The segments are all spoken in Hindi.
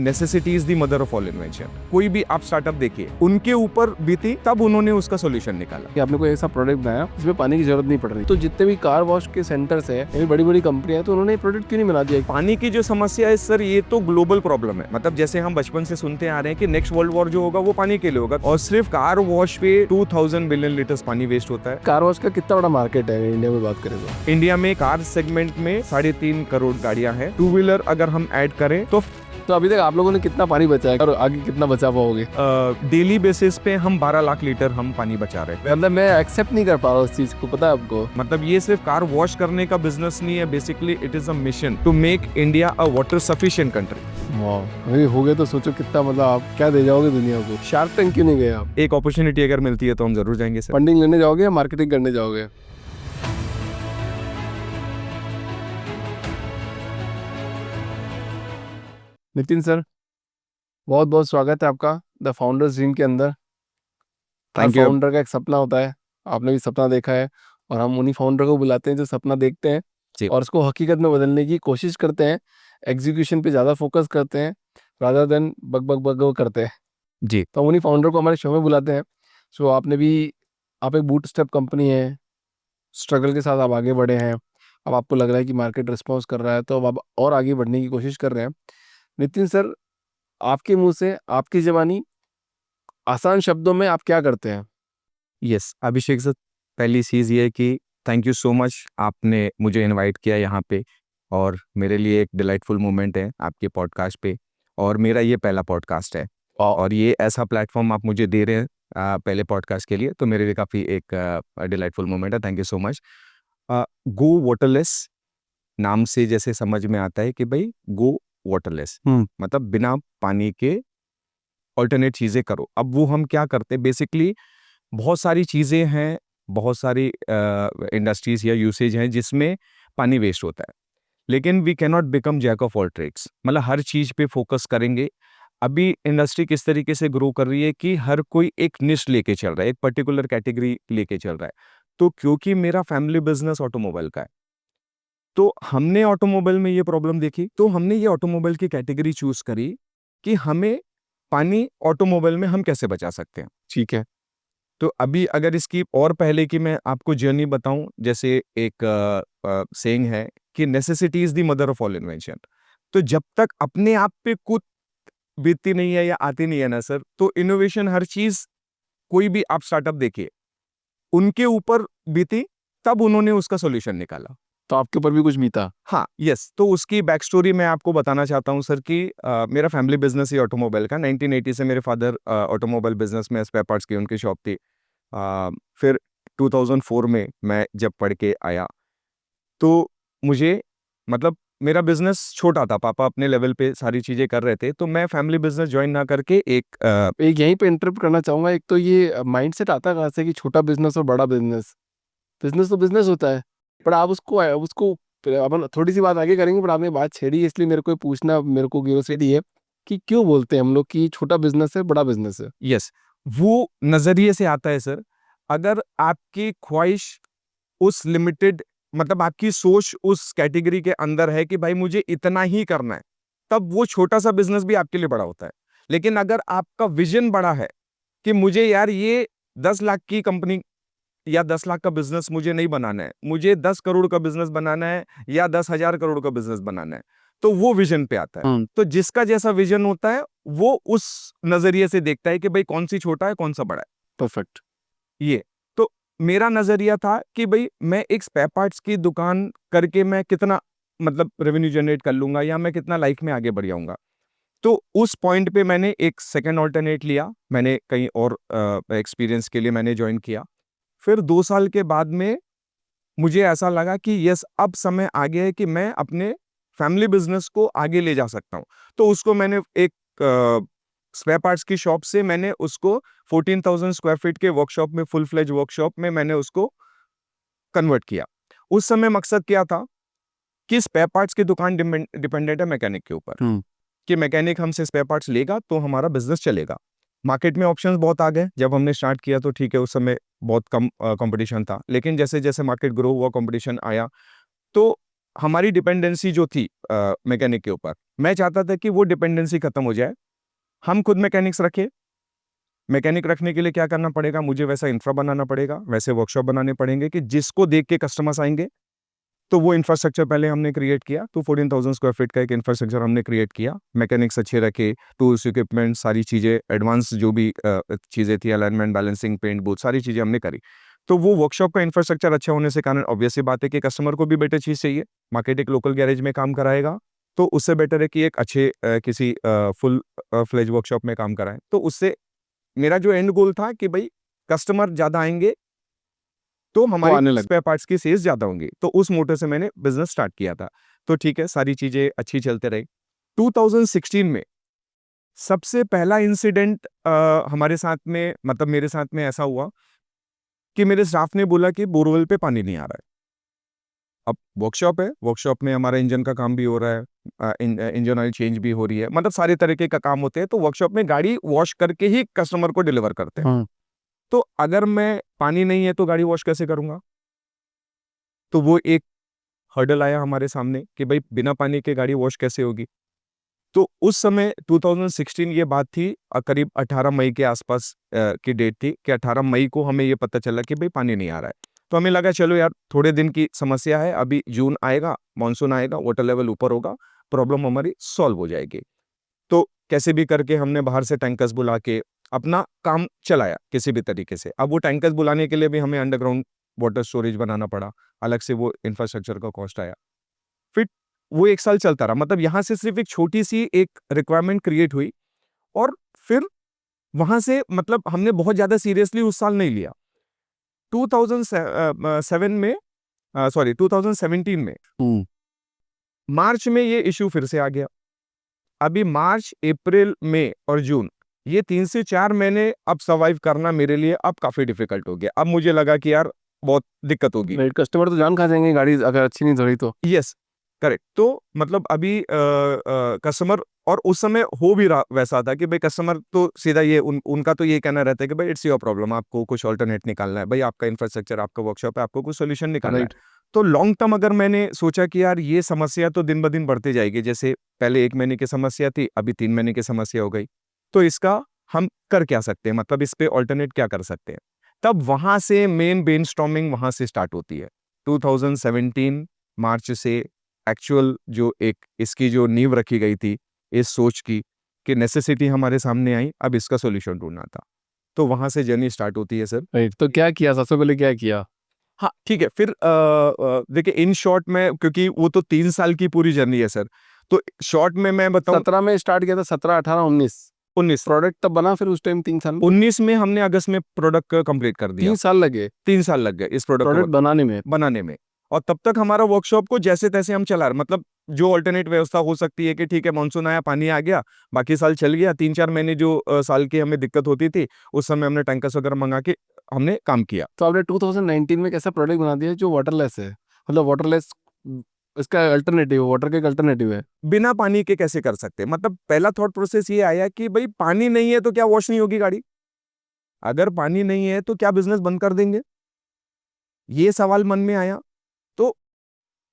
Necessity is the mother of all invention. कोई भी आप स्टार्टअप देखिए, उनके ऊपर बीती तब उन्होंने उसका सॉल्यूशन निकाला। कि आपने कोई ऐसा प्रोडक्ट बनाया जिसमें पानी की जरूरत नहीं पड़ रही, तो जितने भी कार वॉश के सेंटर्स है, ये बड़ी बड़ी कंपनियां हैं, तो उन्होंने प्रोडक्ट क्यों नहीं बना दिया? पानी की जो समस्या है सर, ये तो ग्लोबल प्रॉब्लम है। मतलब जैसे हम बचपन से सुनते आ रहे हैं कि नेक्स्ट वर्ल्ड वॉर जो होगा वो पानी के लिए होगा, और सिर्फ कार वॉश पे 2000 बिलियन लीटर्स पानी वेस्ट होता है। कार वॉश का कितना बड़ा मार्केट है इंडिया में बात करें तो? इंडिया में कार सेगमेंट में 3.5 करोड़ गाड़ियां हैं। 2 व्हीलर अगर हम ऐड करें तो अभी तक आप लोगों ने कितना पानी बचाया और आगे कितना बचा पाओगे? डेली बेसिस पे हम 12 लाख लीटर हम पानी बचा रहे हैं। मतलब मैं एक्सेप्ट नहीं कर पा रहा उस चीज को, पता है आपको? मतलब ये सिर्फ कार वॉश करने का बिजनेस नहीं है, basically it is a mission to make India a water sufficient country. वाह, अभी हो गए तो सोचो कितना, मतलब आप क्या दे जाओगे दुनिया को? शार्क टैंक क्यों नहीं गए आप? एक अपॉर्चुनिटी अगर मिलती है तो हम जरूर जाएंगे सर। फंडिंग लेने जाओगे या मार्केटिंग करने जाओगे? नितिन सर, बहुत बहुत स्वागत है आपका द फाउंडर्स ड्रीम के अंदर। Thank you. फाउंडर का एक सपना होता है, आपने भी सपना देखा है, और हम उन्हीं फाउंडर को बुलाते हैं जो सपना देखते हैं जी। और उसको हकीकत में बदलने की कोशिश करते हैं। एग्जीक्यूशन पे ज़्यादा फोकस करते हैं rather than bug bug bug करते हैं। जी। तो हम उन्हीं फाउंडर को हमारे शो में बुलाते हैं। सो आपने भी, आप एक बूट स्टेप कंपनी है, स्ट्रगल के साथ आप आगे बढ़े हैं, अब आपको लग रहा है कि मार्केट रिस्पॉन्स कर रहा है, तो अब आप और आगे बढ़ने की कोशिश कर रहे हैं। नितिन सर, आपके मुंह से, आपकी ज़बानी, आसान शब्दों में आप क्या करते हैं? यस अभिषेक सर, पहली चीज़ ये है कि थैंक यू सो मच, आपने मुझे इनवाइट किया यहाँ पे, और मेरे लिए एक डिलाइटफुल मोमेंट है आपके पॉडकास्ट पे, और मेरा ये पहला पॉडकास्ट है, और ये ऐसा प्लेटफॉर्म आप मुझे दे रहे हैं पहले पॉडकास्ट के लिए, तो मेरे लिए काफ़ी एक डिलाइटफुल मोमेंट है। Thank you so much. Go waterless नाम से जैसे समझ में आता है कि भाई गो वाटरलेस मतलब बिना पानी के ऑल्टरनेट चीज़ें करो। अब वो हम क्या करते हैं, बेसिकली बहुत सारी चीज़ें हैं, बहुत सारी इंडस्ट्रीज या यूसेज हैं जिसमें पानी वेस्ट होता है, लेकिन we can not become jack of all trades. मतलब हर चीज़ पे फोकस करेंगे। अभी इंडस्ट्री किस तरीके से ग्रो कर रही है कि हर कोई एक निश लेके चल रहा है, एक पर्टिकुलर कैटेगरी लेके चल रहा है। तो क्योंकि मेरा फैमिली बिजनेस ऑटोमोबाइल का है, तो हमने ऑटोमोबाइल में ये प्रॉब्लम देखी, तो हमने ये ऑटोमोबाइल की कैटेगरी चूज करी कि हमें पानी ऑटोमोबाइल में हम कैसे बचा सकते हैं। ठीक है, तो अभी अगर इसकी और पहले की मैं आपको जर्नी बताऊं, जैसे एक सेइंग है कि necessity is the mother of all invention. तो जब तक अपने आप पे कुछ बीतती नहीं है या आती नहीं है ना सर, तो इनोवेशन हर चीज, कोई भी आप स्टार्टअप देखिए, उनके ऊपर बीती तब उन्होंने उसका सॉल्यूशन निकाला। तो आपके ऊपर भी कुछ बीता? हाँ, यस। तो उसकी बैक स्टोरी मैं आपको बताना चाहता हूँ सर कि मेरा फैमिली बिजनेस ही ऑटोमोबाइल का। 1980 से मेरे फादर ऑटोमोबाइल बिजनेस में स्पेयर पार्ट्स की उनकी शॉप थी। फिर 2004 में मैं जब पढ़ के आया, तो मुझे, मतलब मेरा बिजनेस छोटा था, पापा अपने लेवल पे सारी चीज़ें कर रहे थे, तो मैं फैमिली बिजनेस ज्वाइन ना करके एक यहीं पे इंटरप्ट करना चाहूंगा। एक तो ये माइंडसेट आता कहाँ से कि छोटा बिजनेस और बड़ा बिजनेस? बिजनेस तो बिजनेस होता है, पर आप उसको उसको अपन थोड़ी सी बात आगे करेंगे, पर आपने बात छेड़ी है, इसलिए मेरे को पूछना, मेरे को क्यूरियोसिटी है कि क्यों बोलते हैं हम लोग कि छोटा बिजनेस है बड़ा बिजनेस है? यस, वो नज़रिए से आता है सर। अगर आपकी ख्वाहिश उस लिमिटेड, मतलब आपकी सोच उस कैटेगरी के अंदर है कि भाई मुझे इतना ही करना है, तब वो छोटा सा बिजनेस भी आपके लिए बड़ा होता है। लेकिन अगर आपका विजन बड़ा है कि मुझे यार ये 10 लाख की कंपनी या 10 लाख का बिजनेस मुझे नहीं बनाना है, मुझे 10 करोड़ का बिजनेस बनाना है या 10,000 करोड़ का बिजनेस बनाना है, तो वो विजन पे आता है। तो जिसका जैसा विजन होता है वो उस नजरिए से देखता है कि भाई कौन सी छोटा है कौन सा बड़ा है। परफेक्ट। ये तो मेरा नजरिया था कि भाई मैं एक स्पेयर पार्ट्स की दुकान करके मैं कितना, मतलब रेवेन्यू जनरेट कर लूंगा, या मैं कितना लाइफ में आगे बढ़ जाऊंगा। तो उस पॉइंट पे मैंने एक सेकंड ऑल्टरनेट लिया, मैंने कहीं और एक्सपीरियंस के लिए मैंने ज्वाइन किया। फिर 2 साल के बाद में मुझे ऐसा लगा कि यस, अब समय आ गया है कि मैं अपने फैमिली बिजनेस को आगे ले जा सकता हूं। तो उसको मैंने एक स्पेयर पार्ट्स की शॉप से मैंने उसको 14,000 स्क्वायर फीट के वर्कशॉप में, फुल फ्लेज वर्कशॉप में मैंने उसको कन्वर्ट किया। उस समय मकसद क्या था कि स्पेयर पार्ट्स की दुकान डिपेंडेंट है मैकेनिक के ऊपर, कि मैकेनिक हमसे स्पेयर पार्ट्स लेगा तो हमारा बिजनेस चलेगा। मार्केट में ऑप्शंस बहुत आ गए। जब हमने स्टार्ट किया तो ठीक है, उस समय बहुत कम कंपटीशन था, लेकिन जैसे जैसे मार्केट ग्रो हुआ, कंपटीशन आया, तो हमारी डिपेंडेंसी जो थी मैकेनिक के ऊपर, मैं चाहता था कि वो डिपेंडेंसी खत्म हो जाए, हम खुद मैकेनिक्स रखें। मैकेनिक रखने के लिए क्या करना पड़ेगा, मुझे वैसा इंफ्रा बनाना पड़ेगा, वैसे वर्कशॉप बनाने पड़ेंगे कि जिसको देख के कस्टमर्स आएंगे। तो वो इंफ्रास्ट्रक्चर पहले हमने क्रिएट किया, तो 14,000 स्क्वायर फीट का एक इंफ्रास्ट्रक्चर हमने क्रिएट किया, मैकेनिक्स अच्छे रखे, टूल्स इक्विपमेंट सारी चीज़ें एडवांस जो भी चीज़ें थी, अलाइनमेंट, बैलेंसिंग, पेंट, बहुत सारी चीज़ें हमने करी। तो वो वर्कशॉप का इंफ्रास्ट्रक्चर अच्छा होने से कारण ऑब्वियस सी बात है कि कस्टमर को भी बेटर चीज़ चाहिए। मार्केट एक लोकल गैरेज में काम कराएगा, तो उससे बेटर है कि एक अच्छे किसी फुल फ्लेज वर्कशॉप में काम कराएं। तो उससे मेरा जो एंड गोल था कि भाई कस्टमर ज़्यादा आएंगे तो वो हमारी आने लगे। स्पेयर पार्ट्स की सेल्स ज़्यादा होंगी। तो उस मोटो से मैंने बिज़नेस स्टार्ट किया था। तो ठीक है, सारी चीज़ें अच्छी चलते रही। 2016 में सबसे पहला इंसिडेंट हमारे साथ में, मतलब मेरे साथ में ऐसा हुआ कि मेरे स्टाफ ने बोला कि बोरवेल पे पानी नहीं आ रहा है। अब वर्कशॉप है, वर्कशॉप में हमारा इंजन का काम भी हो रहा है, इंजन ऑयल चेंज भी हो रही है, मतलब सारे तरीके का काम होते हैं। तो वर्कशॉप में गाड़ी वॉश करके ही कस्टमर को डिलीवर करते हैं। हाँ। तो अगर मैं पानी नहीं है तो गाड़ी वॉश कैसे करूँगा? तो वो एक हर्डल आया हमारे सामने कि भाई बिना पानी के गाड़ी वॉश कैसे होगी। तो उस समय 2016 ये बात थी, करीब 18 मई के आसपास की डेट थी कि 18 मई को हमें ये पता चला कि भाई पानी नहीं आ रहा है। तो हमें लगा चलो यार थोड़े दिन की समस्या है, अभी जून आएगा, मानसून आएगा, वाटर लेवल ऊपर होगा, प्रॉब्लम हमारी सॉल्व हो जाएगी। तो कैसे भी करके हमने बाहर से टैंकर्स बुला के अपना काम चलाया किसी भी तरीके से। अब वो टैंकर्स बुलाने के लिए भी हमें अंडरग्राउंड वाटर स्टोरेज बनाना पड़ा, अलग से वो इंफ्रास्ट्रक्चर का कॉस्ट आया। फिर वो 1 साल चलता रहा, मतलब यहाँ से सिर्फ एक छोटी-सी एक रिक्वायरमेंट क्रिएट हुई और फिर वहाँ से मतलब हमने बहुत ज़्यादा सीरियसली उस साल नहीं लिया। 7 में 2017 में हुँ। मार्च में ये इश्यू फिर से आ गया। अभी मार्च, अप्रैल, मई और जून, ये 3 से 4 महीने अब सर्वाइव करना मेरे लिए अब काफ़ी डिफ़िकल्ट हो गया। अब मुझे लगा कि यार बहुत दिक्कत होगी। राइट, कस्टमर तो जान खा जाएँगे गाड़ी अगर अच्छी नहीं धोई तो। Yes, correct. तो मतलब अभी कस्टमर, और उस समय हो भी रहा वैसा था कि भाई कस्टमर तो सीधा ये उनका तो ये कहना रहता है कि भाई इट्स योर प्रॉब्लम, आपको कुछ अल्टरनेट निकालना है। भाई आपका इंफ्रास्ट्रक्चर, आपका वर्कशॉप है, आपको कुछ सॉल्यूशन निकालना है। राइट। तो लॉन्ग टर्म अगर मैंने सोचा कि यार ये समस्या तो दिन-ब-दिन बढ़ती जाएगी, जैसे पहले 1 महीने की समस्या थी, अभी 3 महीने की समस्या हो गई। तो इसका हम कर क्या सकते हैं? मतलब इस पे अल्टरनेट क्या कर सकते हैं? तब वहाँ से मेन ब्रेनस्टॉर्मिंग वहाँ से स्टार्ट होती है। 2017 मार्च से एक्चुअल जो एक इसकी जो नींव रखी गई थी, इस सोच की कि नेसेसिटी हमारे सामने आई, अब इसका सॉल्यूशन ढूँढना था। तो वहाँ से जर्नी स्टार्ट होती है सर। राइट, तो क्या किया सबसे पहले क्या किया? हाँ, ठीक है, फिर देखिए इन शॉर्ट में, क्योंकि वो तो 3 साल की पूरी जर्नी है सर, तो शॉर्ट में मैं बताऊँ 17 में स्टार्ट किया था, 17, 18, 19 19 प्रोडक्ट तब बना फिर उस टाइम 3 साल में? 19 में हमने अगस्त में प्रोडक्ट कंप्लीट कर 3 दिया। साल लगे 3 साल लग गए इस प्रोडक्ट को प्रोडक्ट बनाने में। बनाने में। और तब तक हमारा वर्कशॉप को जैसे-तैसे हम चला रहे, मतलब जो अल्टरनेट व्यवस्था हो सकती है कि ठीक है मानसून आया, पानी आ गया, बाकी साल चल गया। 3-4 महीने जो साल की हमें दिक्कत होती थी, उस समय हमने टैंकर्स वगैरह मंगा के हमने काम किया। तो आपने 2019 में एक ऐसा प्रोडक्ट बना दिया जो वाटरलेस है, मतलब वाटरलेस इसका अल्टरनेटिव, वाटर का एक अल्टरनेटिव है। बिना पानी के कैसे कर सकते हैं? मतलब पहला थॉट प्रोसेस ये आया कि भई पानी नहीं है तो क्या वॉश नहीं होगी गाड़ी? अगर पानी नहीं है तो क्या बिज़नेस बंद कर देंगे? ये सवाल मन में आया। तो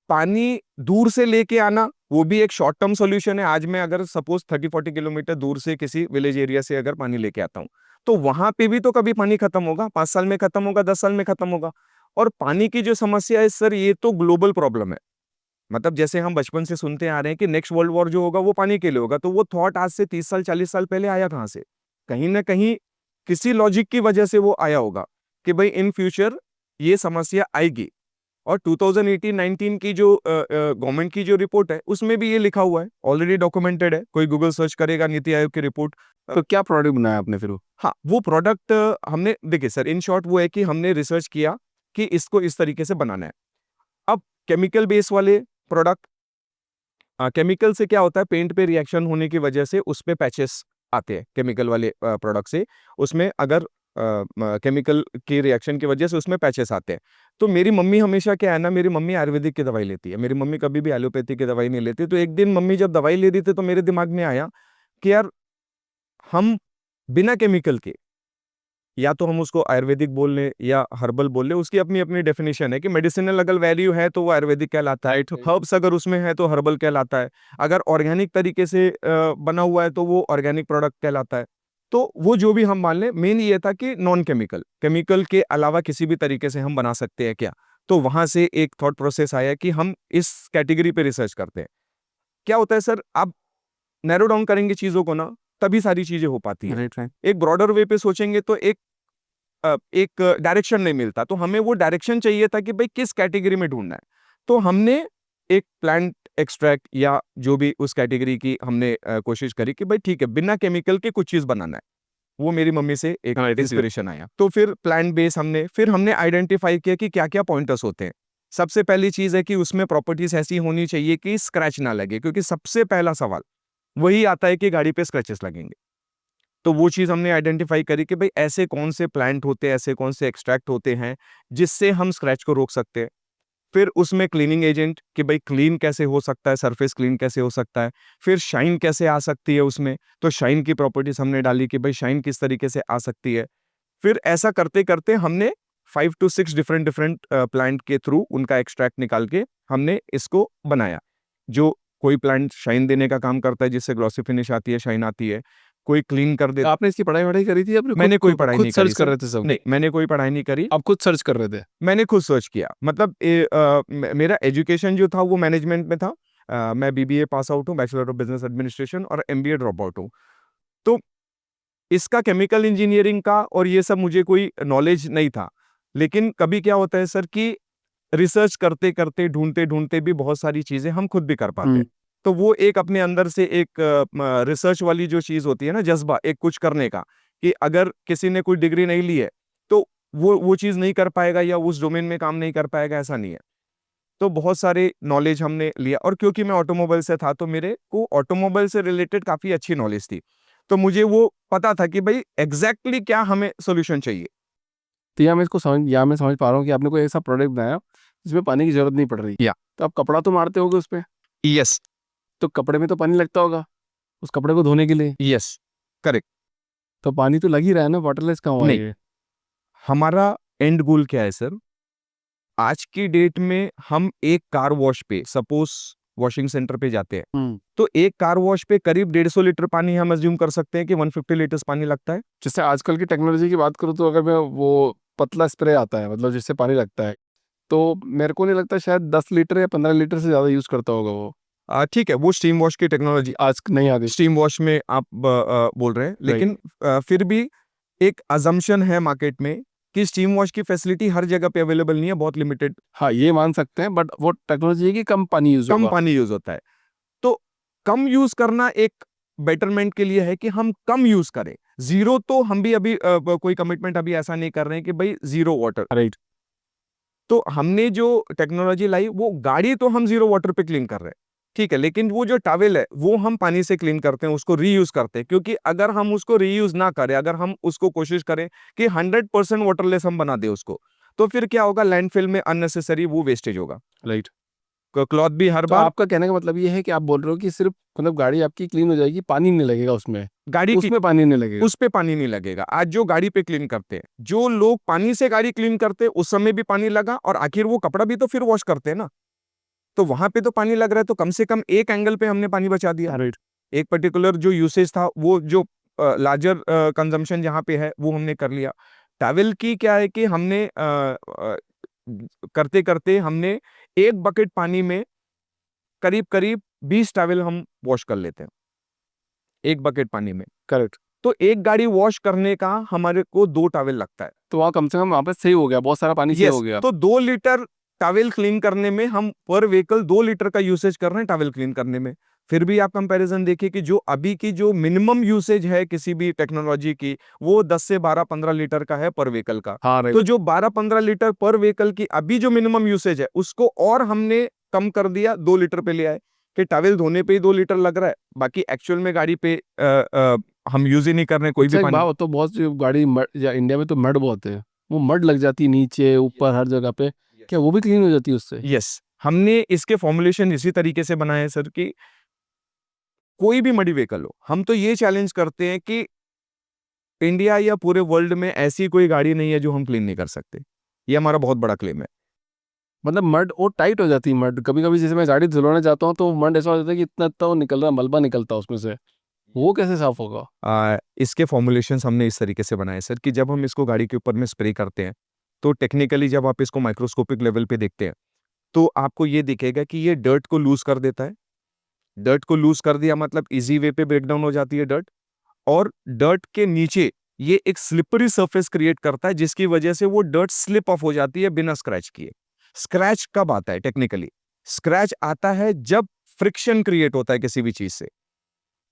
पानी दूर से लेके आना, वो भी एक शॉर्ट टर्म सॉल्यूशन है। आज मैं अगर सपोज़ 30-40 किलोमीटर दूर से किसी विलेज एरिया से अगर पानी लेके आता हूँ, तो वहाँ पे भी तो कभी पानी खत्म होगा, 5 साल में खत्म होगा, 10 साल में खत्म होगा। और पानी की जो समस्या है सर, ये तो ग्लोबल प्रॉब्लम है। मतलब जैसे हम बचपन से सुनते आ रहे हैं कि नेक्स्ट वर्ल्ड वॉर जो होगा वो पानी के लिए होगा, तो वो थॉट आज से 30 साल, 40 साल पहले आया कहाँ से? कहीं न कहीं किसी लॉजिक की वजह से वो आया होगा कि भई इन फ्यूचर ये समस्या आएगी। और 2018-19 की जो गवर्नमेंट की जो रिपोर्ट है, उसमें भी ये लिखा हुआ है, ऑलरेडी डॉक्यूमेंटेड है। कोई गूगल सर्च करेगा नीति आयोग की रिपोर्ट। तो क्या प्रोडक्ट बनाया आपने फिर वो? हाँ, वो प्रोडक्ट हमने, देखिए सर, इन शॉर्ट वो है कि हमने रिसर्च किया कि इसको इस तरीके से बनाना है। अब केमिकल बेस वाले प्रोडक्ट, केमिकल से क्या होता है, पेंट पे रिएक्शन होने की वजह से उस पे पैचेस आते हैं केमिकल वाले प्रोडक्ट से। उसमें अगर केमिकल की रिएक्शन की वजह से उसमें पैचेस आते हैं। तो मेरी मम्मी हमेशा क्या है ना, मेरी मम्मी आयुर्वेदिक की दवाई लेती है। मेरी मम्मी कभी भी एलोपैथी की दवाई नहीं लेती। तो एक दिन मम्मी जब दवाई ले रही थी तो मेरे दिमाग में आया कि यार हम बिना केमिकल के या तो हम उसको आयुर्वेदिक बोल लें या हर्बल बोल लें, उसकी अपनी अपनी डेफिनेशन है कि मेडिसिनल अगर वैल्यू है तो वो आयुर्वेदिक कहलाता है, हर्ब्स अगर उसमें है तो हर्बल कहलाता है, अगर ऑर्गेनिक तरीके से बना हुआ है तो वो ऑर्गेनिक प्रोडक्ट कहलाता है। तो वो जो भी हम मान लें, मेन ये था कि नॉन केमिकल, केमिकल के अलावा किसी भी तरीके से हम बना सकते हैं क्या। तो वहां से एक थॉट प्रोसेस आया कि हम इस कैटेगरी पे रिसर्च करते हैं। क्या होता है सर, आप नैरो डाउन करेंगे चीजों को ना, तभी सारी चीजें हो पाती है। Right, right. एक ब्रॉडर वे पे सोचेंगे तो एक डायरेक्शन नहीं मिलता, तो हमें वो डायरेक्शन चाहिए था कि भाई किस कैटेगरी में ढूंढना है। तो हमने एक प्लांट एक्सट्रैक्ट या जो भी उस कैटेगरी की हमने कोशिश करी कि भाई ठीक है, बिना केमिकल के कुछ चीज बनाना है। वो मेरी मम्मी से एक हाँ, it is इंस्पिरेशन आया। तो फिर प्लांट बेस हमने आइडेंटिफाई किया कि क्या क्या पॉइंटर्स होते हैं। सबसे पहली चीज है कि उसमें प्रॉपर्टीज ऐसी होनी चाहिए कि स्क्रैच ना लगे, क्योंकि सबसे पहला सवाल वही आता है कि गाड़ी पे स्क्रैचेस लगेंगे। तो वो चीज हमने आइडेंटिफाई करी कि भाई ऐसे कौन से प्लांट होते हैं, ऐसे कौन से एक्सट्रैक्ट होते हैं जिससे हम स्क्रैच को रोक सकते हैं। फिर उसमें क्लीनिंग एजेंट कि भाई क्लीन कैसे हो सकता है, सरफेस क्लीन कैसे हो सकता है। फिर शाइन कैसे आ सकती है उसमें, तो शाइन की प्रॉपर्टीज हमने डाली कि भाई शाइन किस तरीके से आ सकती है। फिर ऐसा करते करते हमने 5 to 6 डिफरेंट डिफरेंट प्लांट के थ्रू उनका एक्सट्रैक्ट निकाल के हमने इसको बनाया। जो कोई प्लांट शाइन देने का काम करता है जिससे ग्लॉसी फिनिश आती है, शाइन आती है। कोई क्लीन कर देता। आपने इसकी पढ़ाई-वढ़ाई करी थी, आपने मैंने कोई खुद पढ़ाई खुद नहीं सर्च करी कर सर। रहे थे सब? नहीं, मैंने कोई पढ़ाई नहीं करी। आप खुद सर्च कर रहे थे? मैंने खुद सर्च किया, मतलब मेरा एजुकेशन जो था वो मैनेजमेंट में था। मैं बीबीए पास आउट हूँ, बैचलर ऑफ बिजनेस एडमिनिस्ट्रेशन, और एमबीए ड्रॉप आउट हूँ। तो इसका केमिकल इंजीनियरिंग का और ये सब मुझे कोई नॉलेज नहीं था। लेकिन कभी क्या होता है सर कि रिसर्च करते करते, ढूंढते ढूंढते भी बहुत सारी चीजें हम खुद भी कर पाते हैं। तो वो एक अपने अंदर से एक रिसर्च वाली जो चीज होती है ना, जज्बा एक कुछ करने का, कि अगर किसी ने कोई डिग्री नहीं ली है तो वो चीज नहीं कर पाएगा या उस डोमेन में काम नहीं कर पाएगा, ऐसा नहीं है। तो बहुत सारे नॉलेज हमने लिया, और क्योंकि मैं ऑटोमोबाइल से था तो मेरे को ऑटोमोबाइल से रिलेटेड काफी अच्छी नॉलेज थी। तो मुझे वो पता था कि भाई एग्जैक्टली क्या हमें सोल्यूशन चाहिए। तो यहाँ मैं समझ पा रहा हूँ कि आपने कोई ऐसा प्रोडक्ट बनाया जिसमें पानी की जरूरत नहीं पड़ रही। या तो आप कपड़ा तो मारते होगे उस पे, यस। तो कपड़े में तो पानी लगता होगा उस कपड़े को धोने के लिए। Yes, correct. तो पानी तो लग ही रहा है ना, वाटरलेस कहाँ हुआ नहीं, ये? हमारा एंड गोल क्या है सर, आज की डेट में हम एक कार वॉश पे, सपोज वॉशिंग सेंटर पे जाते हैं, तो एक कार वॉश पे करीब 150 लीटर पानी हम अज्यूम कर सकते हैं कि 150 लीटर्स पानी लगता है। जैसे आजकल की टेक्नोलॉजी की बात करूँ तो अगर मैं वो पतला स्प्रे आता है, मतलब जिससे पानी लगता है, तो मेरे को नहीं लगता शायद 10 लीटर या 15 लीटर से ज़्यादा यूज़ करता होगा वो। ठीक है, वो स्टीम वॉश की टेक्नोलॉजी आज नहीं आती। स्टीम वॉश में आप बोल रहे हैं, राइट। लेकिन फिर भी एक अजम्पशन है मार्केट में कि स्टीम वॉश की फैसिलिटी हर जगह पे अवेलेबल नहीं है, बहुत लिमिटेड, हाँ, ये मान सकते हैं, बट वो टेक्नोलॉजी है कि कम पानी यूज़ कम होगा। पानी यूज होता है। तो कम यूज करना एक बेटरमेंट के लिए है कि हम कम यूज करें। जीरो तो हम भी अभी कोई कमिटमेंट अभी ऐसा नहीं कर रहे हैं कि भाई जीरो वाटर। राइट। तो हमने जो टेक्नोलॉजी लाई, वो गाड़ी तो हम जीरो वाटर पे क्लीन कर रहे हैं, ठीक है, लेकिन वो जो टॉवेल है वो हम पानी से क्लीन करते हैं, उसको रीयूज करते हैं। क्योंकि अगर हम उसको रीयूज ना करें, अगर हम उसको कोशिश करें कि 100% वाटरलेस हम बना दे उसको, तो फिर क्या होगा, लैंडफिल में अननेसेसरी वो वेस्टेज होगा। राइट। क्लॉथ भी हर तो बार आपका कहने का मतलब ये है कि आप बोल रहे हो कि सिर्फ मतलब गाड़ी आपकी क्लीन हो जाएगी, पानी नहीं लगेगा उसमें, गाड़ी की उसमें पानी नहीं लगेगा। उस पे पानी नहीं लगेगा। आज जो गाड़ी पे क्लीन करते हैं, जो लोग पानी से गाड़ी क्लीन करते हैं, उस समय भी पानी लगा, और आखिर वो कपड़ा भी तो फिर वॉश करते हैं ना, तो वहां पे तो पानी लग रहा है, तो कम से कम एक एंगल पे हमने पानी बचा दिया। राइट। एक पर्टिकुलर जो यूसेज था, वो जो लार्जर कंजम्पशन जहां पे है वो हमने कर लिया। टॉवेल की क्या है कि हमने करते करते हमने एक बकेट पानी में करीब करीब 20 टॉवेल हम वॉश कर लेते हैं, एक बकेट पानी में। करेक्ट। तो एक गाड़ी वॉश करने का हमारे को 2 टॉवेल लगता है। तो वहाँ कम से कम वहाँ पे सही हो गया, बहुत सारा पानी सेव हो यस, गया। तो 2 लीटर टॉवेल क्लीन करने में हम पर व्हीकल 2 लीटर का यूसेज कर रहे हैं टॉवेल क्लीन करने में। फिर भी आप कंपैरिजन देखिए कि जो अभी की जो मिनिमम यूसेज है किसी भी टेक्नोलॉजी की, वो 10 से 12-15 लीटर का है पर व्हीकल का। हाँ, राइट। तो जो 12-15 लीटर पर व्हीकल की अभी जो मिनिमम यूसेज है, उसको और हमने कम कर दिया, 2 लीटर पे ले आए, कि टॉवेल धोने पे ही 2 लीटर लग रहा है, बाकी एक्चुअल में गाड़ी पे हम यूज ही नहीं कर रहे हैं कोई भी अच्छा, एक पानी। बात तो बहुत सी गाड़ी या इंडिया में तो मड बहुत है, वो मड लग जाती है नीचे ऊपर हर जगह पे, क्या वो भी क्लीन हो जाती है उससे? यस, हमने इसके फॉर्मुलेशन इसी तरीके से बनाए हैं सर कि कोई भी मडी व्हीकल हो, हम तो ये चैलेंज करते हैं कि इंडिया या पूरे वर्ल्ड में ऐसी कोई गाड़ी नहीं है जो हम क्लीन नहीं कर सकते। ये हमारा बहुत बड़ा क्लेम है। मतलब मड वो टाइट हो जाती है मड, कभी कभी जैसे मैं गाड़ी धुलवाने जाता हूँ तो मड ऐसा हो जाता है कि इतना इतना वो निकल रहा है, मलबा निकलता है उसमें से, वो कैसे साफ होगा? इसके फॉर्मुलेशंस हमने इस तरीके से बनाए सर कि जब हम इसको गाड़ी के ऊपर में स्प्रे करते हैं तो टेक्निकली जब आप इसको माइक्रोस्कोपिक लेवल पे देखते हैं तो आपको ये दिखेगा कि ये डर्ट को लूज कर देता है। डर्ट को लूज कर दिया मतलब इजी वे पे ब्रेक डाउन हो जाती है डर्ट, और डर्ट के नीचे ये एक स्लिपरी सरफेस क्रिएट करता है जिसकी वजह से वो डर्ट स्लिप ऑफ हो जाती है बिना स्क्रैच किए। स्क्रैच कब आता है? टेक्निकली स्क्रैच आता है जब फ्रिक्शन क्रिएट होता है किसी भी चीज से,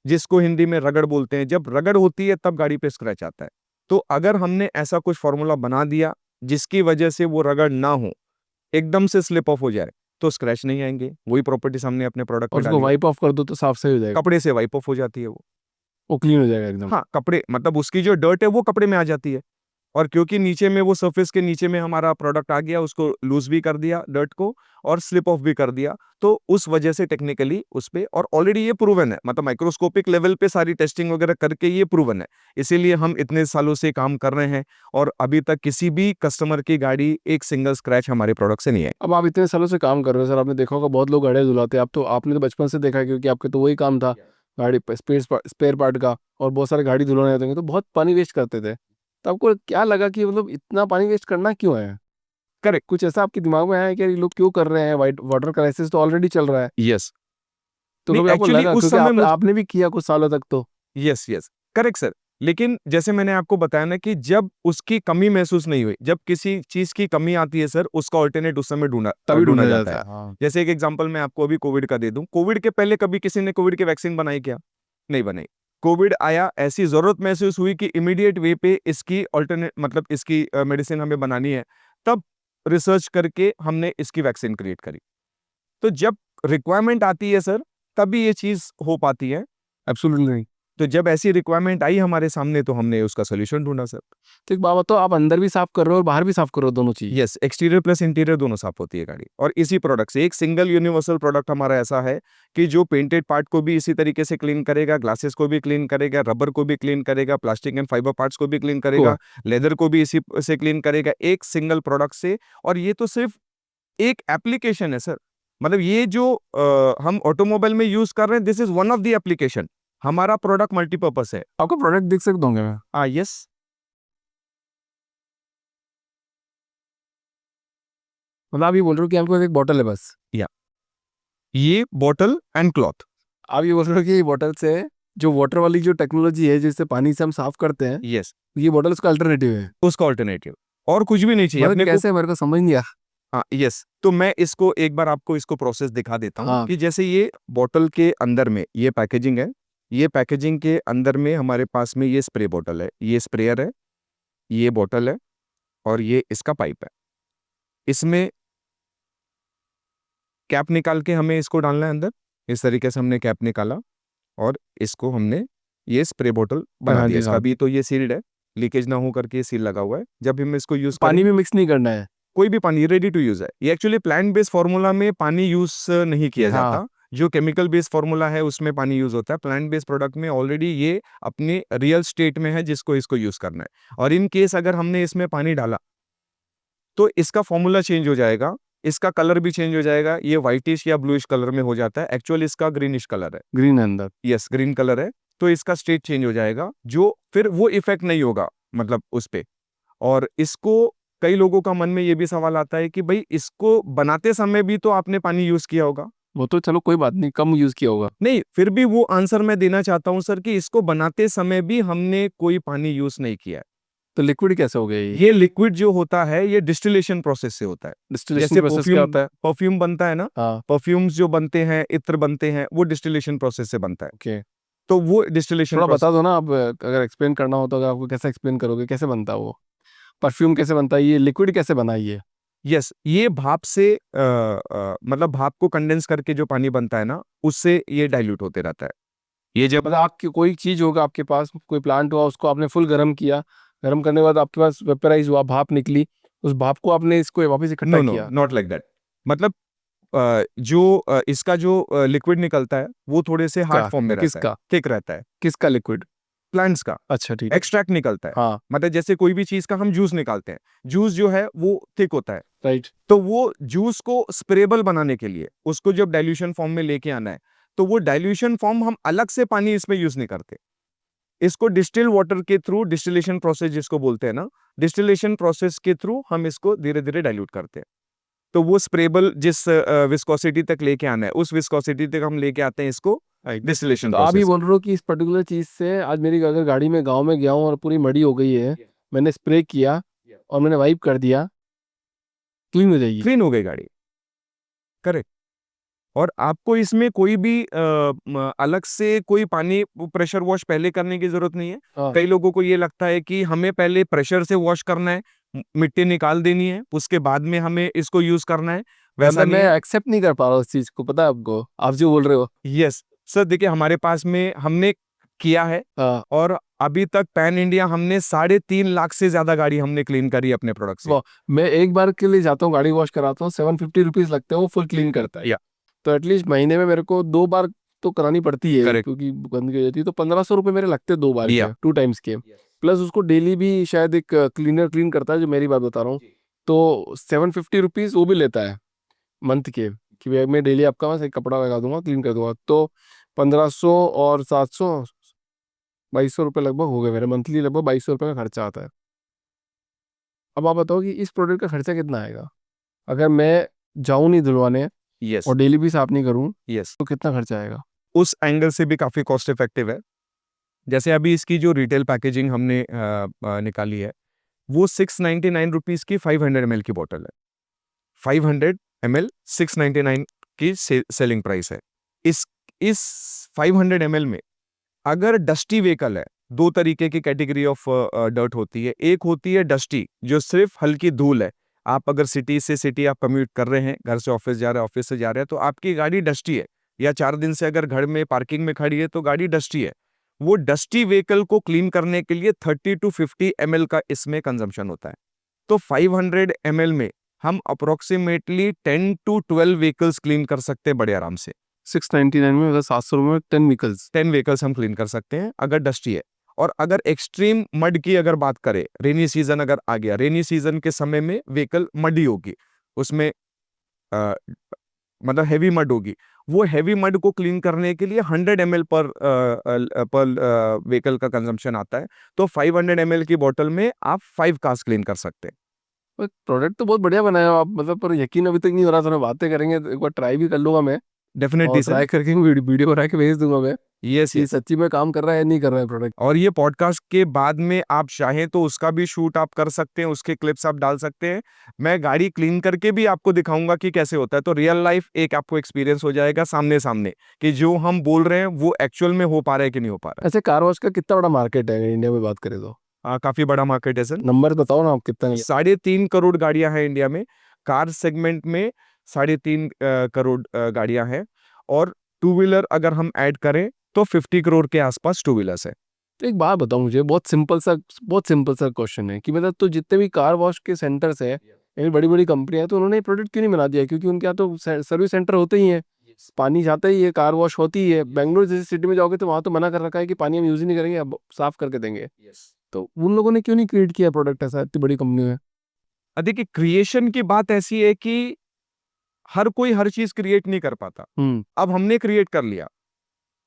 जिसको हिंदी में रगड़ बोलते हैं। जब रगड़ होती है तब गाड़ी पे स्क्रैच आता है। तो अगर हमने ऐसा कुछ फॉर्मूला बना दिया जिसकी वजह से वो रगड़ ना हो, एकदम से स्लिप ऑफ हो जाए, तो स्क्रैच नहीं आएंगे। वही प्रॉपर्टीज हमने अपने प्रोडक्ट और में उसको डाली है। वाइप ऑफ कर दो तो साफ सही हो जाएगा, कपड़े से वाइप ऑफ हो जाती है वो क्लीन हो जाएगा एकदम। हाँ, कपड़े मतलब उसकी जो डर्ट है वो कपड़े में आ जाती है, और क्योंकि नीचे में वो सरफेस के नीचे में हमारा प्रोडक्ट आ गया, उसको लूज भी कर दिया डर्ट को और स्लिप ऑफ भी कर दिया, तो उस वजह से टेक्निकली उस पे, और ऑलरेडी ये प्रूवन है, मतलब माइक्रोस्कोपिक लेवल पे सारी टेस्टिंग वगैरह करके ये प्रूवन है। इसीलिए हम इतने सालों से काम कर रहे हैं और अभी तक किसी भी कस्टमर की गाड़ी एक सिंगल स्क्रैच हमारे प्रोडक्ट से नहीं है। अब आप इतने सालों से काम कर रहे हो सर, आपने देखा होगा बहुत लोग गाड़ियाँ धुलाते हैं, आप तो आपने तो बचपन से देखा है क्योंकि आपके तो वही काम था गाड़ी स्पेयर पार्ट का, और बहुत सारे गाड़ी धुलाने जाते हैं तो बहुत पानी वेस्ट करते थे। तो आपको क्या लगा कि मतलब इतना पानी वेस्ट करना क्यों है? करेक्ट। कुछ ऐसा आपके दिमाग में आया है कि ये लोग क्यों कर रहे हैं? वाइट वाटर क्राइसिस तो ऑलरेडी चल रहा है, यस। तो नहीं कभी आपको एक्चुअली लगा, उस क्योंकि समय आपने भी किया कुछ सालों तक तो। Yes yes correct sir. लेकिन जैसे मैंने आपको बताया ना कि जब उसकी कमी महसूस नहीं हुई, जब किसी चीज की कमी आती है सर, उसका ऑल्टरनेट उस समय ढूंढा तभी ढूंढा ढूंढा जाता जाता है। है, हाँ। जैसे एक एग्जांपल मैं आपको अभी कोविड का दे दूं। कोविड के पहले कभी किसी ने कोविड की वैक्सीन बनाई क्या? नहीं बनाई। कोविड आया, ऐसी जरूरत महसूस हुई कि इमीडिएट वे पे इसकी ऑल्टरनेट, मतलब इसकी मेडिसिन हमें बनानी है, तब रिसर्च करके हमने इसकी वैक्सीन क्रिएट करी। तो जब रिक्वायरमेंट आती है सर, तभी ये चीज हो पाती है। एब्सोल्युटली। तो जब ऐसी रिक्वायरमेंट आई हमारे सामने तो हमने उसका सोल्यूशन ढूंढा सर। तो एक बात बताओ, आप अंदर भी साफ कर रहे हो और बाहर भी साफ कर रहे हो, दोनों चीज? यस, एक्सटीरियर प्लस इंटीरियर दोनों साफ होती है गाड़ी, और इसी प्रोडक्ट से एक सिंगल यूनिवर्सल प्रोडक्ट हमारा ऐसा है कि जो पेंटेड पार्ट को भी इसी तरीके से क्लीन करेगा, ग्लासेस को भी क्लीन करेगा, रबर को भी क्लीन करेगा, प्लास्टिक एंड फाइबर पार्ट्स को भी क्लीन करेगा, लेदर को भी इसी से क्लीन करेगा, एक सिंगल प्रोडक्ट से। और ये तो सिर्फ एक एप्लीकेशन है सर, मतलब ये जो हम ऑटोमोबाइल में यूज कर रहे हैं, this is one of the application. हमारा प्रोडक्ट मल्टीपर्पस है। आपका प्रोडक्ट देख सकता हूँ क्या मैं? यस। मतलब आप ये बोल रहे हो कि आपके पास एक बॉटल है बस? या ये बॉटल एंड क्लॉथ। आप ये बोल रहे हो कि ये बॉटल से जो वाटर वाली जो टेक्नोलॉजी है जिससे पानी से हम साफ करते हैं, यस, ये बॉटल उसका अल्टरनेटिव है? उसका ऑल्टरनेटिव, और कुछ भी नहीं चाहिए मतलब अपने को। कैसे, मेरे को समझ नहीं आया। हाँ यस, तो मैं इसको एक बार आपको इसको प्रोसेस दिखा देता हूँ हाँ। कि जैसे ये बॉटल के अंदर में ये पैकेजिंग है, ये पैकेजिंग के अंदर में हमारे पास में ये स्प्रे बॉटल है, ये स्प्रेयर है, ये बॉटल है, और ये इसका पाइप है। इसमें कैप निकाल के हमें इसको डालना है अंदर। इस तरीके से हमने कैप निकाला और इसको हमने ये स्प्रे बॉटल बना हाँ दिया। जी, इसका हाँ। भी तो ये सील्ड है, लीकेज ना हो करके ये सील लगा हुआ है। जब हम इसको यूज पानी करेंगे, में मिक्स नहीं करना है? कोई भी पानी, रेडी टू यूज है ये। एक्चुअली प्लांट बेस्ड फार्मूला में पानी यूज नहीं किया हाँ। जाता। जो केमिकल बेस्ड फार्मूला है उसमें पानी यूज होता है। प्लांट बेस्ड प्रोडक्ट में ऑलरेडी ये अपने रियल स्टेट में है जिसको इसको यूज करना है। और इन केस अगर हमने इसमें पानी डाला तो इसका फॉर्मूला चेंज हो जाएगा, इसका कलर भी चेंज हो जाएगा। ये व्हाइटिश या ब्लूइश कलर में हो जाता है, एक्चुअल इसका ग्रीनिश कलर है। ग्रीन है अंदर? यस, ग्रीन कलर है। तो इसका स्टेट चेंज हो जाएगा, जो फिर वो इफेक्ट नहीं होगा मतलब उस पे। और इसको कई लोगों का मन में ये भी सवाल आता है कि भाई इसको बनाते समय भी तो आपने पानी यूज किया होगा। वो तो चलो कोई बात नहीं, कम यूज किया होगा। नहीं, फिर भी वो आंसर मैं देना चाहता हूं सर कि इसको बनाते समय भी हमने कोई पानी यूज नहीं किया है। तो लिक्विड कैसे हो गया ये? ये लिक्विड जो होता है ये डिस्टिलेशन प्रोसेस से होता है। डिस्टिलेशन जैसे प्रोसेस क्या होता है? परफ्यूम बनता है ना, हाँ। परफ्यूम्स जो बनते हैं, इत्र बनते हैं, वो डिस्टिलेशन प्रोसेस से बनता है। ओके, तो वो डिस्टिलेशन थोड़ा प्रोसेस। बता दो ना आप, अगर एक्सप्लेन करना हो तो अगर आपको कैसे एक्सप्लेन करोगे, कैसे बनता है वो परफ्यूम, कैसे बनता है ये लिक्विड, कैसे बना है ये? यस, ये भाप से मतलब भाप को कंडेंस करके जो पानी बनता है ना, उससे ये डाइल्यूट होते रहता है। ये जब मतलब आपकी कोई चीज होगा, आपके पास कोई प्लांट हुआ, उसको आपने फुल गर्म किया, गर्म करने के बाद आपके पास वेपराइज हुआ, भाप निकली, उस भाप को आपने इसको वापस इकट्ठा नो नो किया? Not like that. मतलब इसका जो लिक्विड निकलता है वो थोड़े से हार्ड फॉर्म में रहता है, किसका? थिक रहता है। किसका लिक्विड? प्लांट्स का अच्छा ठीक है। एक्सट्रैक्ट निकलता है। हाँ मतलब जैसे कोई भी चीज का हम जूस निकालते हैं, जूस जो है वो थिक होता है, राइट। तो वो जूस को स्प्रेबल बनाने के लिए उसको जब डाइल्यूशन फॉर्म में लेके आना है, तो वो डाइल्यूशन फॉर्म हम अलग से पानी इसमें यूज नहीं करते, इसको डिस्टिल वाटर के थ्रू, डिस्टिलेशन प्रोसेस जिसको बोलते हैं ना, डिस्टिलेशन प्रोसेस के थ्रू हम इसको धीरे धीरे डाइल्यूट करते हैं। तो वो स्प्रेबल जिस विस्कोसिटी तक लेके आना है, उस विस्कोसिटी तक हम लेके आते हैं इसको डिस्टिलेशन तो आप ये प्रोसेस। बोल रहे हो कि इस पर्टिकुलर चीज़ से आज मेरी अगर गाड़ी में गाँव में गया हूँ और पूरी मड़ी हो गई है, मैंने स्प्रे किया और मैंने वाइप कर दिया, क्लीन हो जाएगी। क्लीन हो गई गाड़ी, करेक्ट। और आपको इसमें कोई भी अलग से कोई पानी प्रेशर वॉश पहले करने की जरूरत नहीं है। हाँ कई लोगों को ये लगता है कि हमें पहले प्रेशर से वॉश करना है, मिट्टी निकाल देनी है, उसके बाद में हमें इसको यूज करना है, वैसा मतलब नहीं मैं है। एक्सेप्ट नहीं कर पा रहा हूँ उस चीज़ को, पता है आपको, आप जो बोल रहे हो। यस सर, देखिए हमारे पास में हमने किया है, हाँ और अभी तक पैन इंडिया हमने 3.5 लाख से ज्यादा गाड़ी हमने क्लीन करी अपने प्रोडक्ट से। वाह, मैं एक बार के लिए जाता हूँ गाड़ी वॉश कराता हूँ, 750 रुपीज़ लगते हैं, वो फुल क्लीन करता है। या तो एटलीस्ट महीने में मेरे को 2 बार तो करानी पड़ती है करेक्ट। क्योंकि गंदगी हो जाती है, तो 1500 रुपये मेरे लगते हैं 2 बार या के, 2 टाइम्स के। प्लस उसको डेली भी शायद एक क्लीनर क्लीन करता है, जो मेरी बात बता रहा हूँ। तो 750 रुपीज़ वो भी लेता है मंथ के, कि भाई मैं डेली आपका बस एक कपड़ा लगा दूंगा, क्लीन कर दूंगा। तो 1500 और 700, 2200 रुपये लगभग हो गए मेरे मंथली, लगभग 2200 रुपये का खर्चा आता है। अब आप बताओ कि इस प्रोडक्ट का खर्चा कितना आएगा अगर मैं जाऊँ नहीं धुलवाने यस और डेली भी साफ नहीं करूँ, यस, तो कितना खर्चा आएगा? उस एंगल से भी काफी कॉस्ट इफेक्टिव है। जैसे अभी इसकी जो रिटेल पैकेजिंग हमने निकाली है, वो 699 रुपीज की 500 ml की बोतल है। 500 ml 699 की सेलिंग प्राइस है। इस 500 ml में अगर डस्टी व्हीकल है, दो तरीके की कैटेगरी ऑफ डर्ट होती है। एक होती है डस्टी, जो सिर्फ हल्की धूल है। आप अगर सिटी से सिटी आप कम्यूट कर रहे हैं, घर से ऑफिस जा रहे हैं, ऑफिस से जा रहे हैं, तो आपकी गाड़ी डस्टी है, या 4 दिन से अगर घर में पार्किंग में खड़ी है तो गाड़ी डस्टी है। वो डस्टी व्हीकल को क्लीन करने के लिए 30 to 50 ml का इसमें कंजम्पशन होता है। तो 500 ml में हम अप्रोक्सीमेटली 10 to 12 व्हीकल्स क्लीन कर सकते हैं बड़े आराम से। 699 में, मतलब 700 रुपये में 10 व्हीकल्स। 10 व्हीकल्स हम क्लीन कर सकते हैं अगर डस्टी है। और अगर एक्सट्रीम मड की अगर बात करें, रेनी सीजन अगर आ गया, रेनी सीजन के समय में व्हीकल मडी होगी, उसमें अ, मतलब हैवी मड होगी, वो हैवी मड को क्लीन करने के लिए 100 ml पर व्हीकल का कंजम्पशन आता है। तो 500 ml की बोतल में आप 5 कार्स क्लीन कर सकते हैं। प्रोडक्ट तो बहुत बढ़िया बनाया हो आप, मतलब पर यकीन अभी तक नहीं हो रहा, तो बातें करेंगे तो एक बार ट्राई भी कर लूंगा मैं, और डेफिनेटली सर। ट्राई करके वीडियो बना के भेज दूंगा मैं यस कि यस। सच्ची में काम कर रहा है या नहीं कर रहा है प्रोडक्ट। और ये पॉडकास्ट के बाद में आप चाहें तो उसका भी शूट आप कर सकते हैं, उसके क्लिप्स आप डाल सकते हैं। मैं गाड़ी क्लीन करके भी आपको दिखाऊंगा कि कैसे होता है, तो रियल लाइफ एक आपको एक्सपीरियंस हो जाएगा सामने सामने, कि जो हम बोल रहे हैं वो एक्चुअल में हो पा रहा है कि नहीं हो पा रहा ऐसे कार वॉश का कितना बड़ा मार्केट है इंडिया में बात करें तो? है। काफी बड़ा मार्केट है सर। नंबर बताओ ना आप, कितना है? 3.5 करोड़ गाड़ियां हैं इंडिया में। कार सेगमेंट में 3.5 करोड़ गाड़ियां हैं। और टू व्हीलर अगर हम ऐड करें तो 50 करोड़ के आसपास टू व्हीलर्स है। तो एक बात बताओ मुझे, बहुत सिंपल सा क्वेश्चन है कि मतलब तो जितने भी कार वॉश के सेंटर्स है, ये बड़ी बड़ी कंपनियां हैं, तो उन्होंने प्रोडक्ट क्यों नहीं बना दिया? क्योंकि उनके यहाँ तो सर्विस सेंटर होते ही हैं, पानी जाता ही है, कार वॉश होती ही है। बेंगलोर जैसी सिटी में जाओगे तो वहाँ तो मना कर रखा है कि पानी हम यूज ही नहीं करेंगे, अब साफ करके देंगे। तो उन लोगों ने क्यों नहीं क्रिएट किया प्रोडक्ट ऐसा इतनी बड़ी कंपनी में? देखिए, क्रिएशन की बात ऐसी है कि हर कोई हर चीज क्रिएट नहीं कर पाता। अब हमने क्रिएट कर लिया,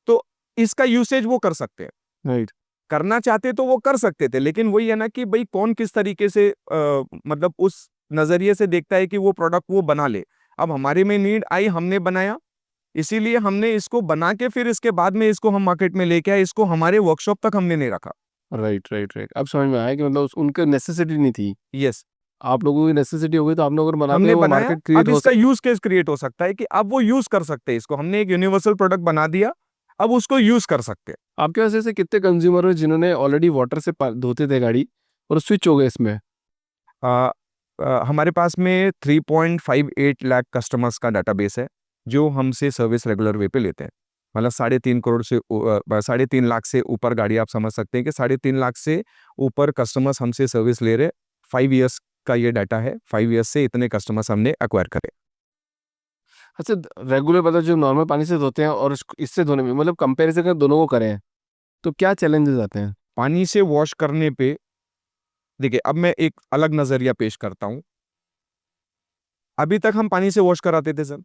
तो इसका यूसेज वो कर सकते हैं। राइट। करना चाहते तो वो कर सकते थे, लेकिन वही है ना कि भाई कौन किस तरीके से मतलब उस नजरिए से देखता है कि वो प्रोडक्ट वो बना ले। अब हमारे में नीड आई, हमने बनाया, इसीलिए हमने इसको बना के फिर इसके बाद में इसको हम मार्केट में लेके आए। इसको हमारे वर्कशॉप तक हमने नहीं रखा। राइट राइट राइट, अब समझ में आया कि मतलब उनके नेसेसिटी नहीं थी, यस, आप लोगों की नेसेसिटी हो गई, तो आप लोग अगर बनाते हमने हैं वो बनाया। मार्केट क्रिएट अब हो इसका सकता। यूज केस क्रिएट हो सकता है कि अब वो यूज कर सकते हैं इसको। हमने एक यूनिवर्सल प्रोडक्ट बना दिया, अब उसको यूज कर सकते हैं। आपके पास ऐसे कितने कंज्यूमर हैं जिन्होंने ऑलरेडी वाटर से धोते थे गाड़ी और स्विच हो गए इसमें? आ, हमारे पास में 3.58 लाख कस्टमर्स का डाटाबेस है, जो हमसे सर्विस रेगुलर वे पे लेते हैं। मतलब 3.5 करोड़ से 3.5 लाख से ऊपर गाड़ी, आप समझ सकते हैं कि 3.5 लाख से ऊपर कस्टमर्स हमसे सर्विस ले रहे। 5 years का ये डाटा है, 5 years से इतने कस्टमर्स हमने एक्वायर करे। अच्छा, रेगुलर मतलब जो नॉर्मल पानी से धोते हैं और इससे धोने में, मतलब कंपैरिजन अगर दोनों को करें तो क्या चैलेंजेस आते हैं? पानी से वॉश करने पे देखिए, अब मैं एक अलग नज़रिया पेश करता हूँ। अभी तक हम पानी से वॉश कराते थे सर।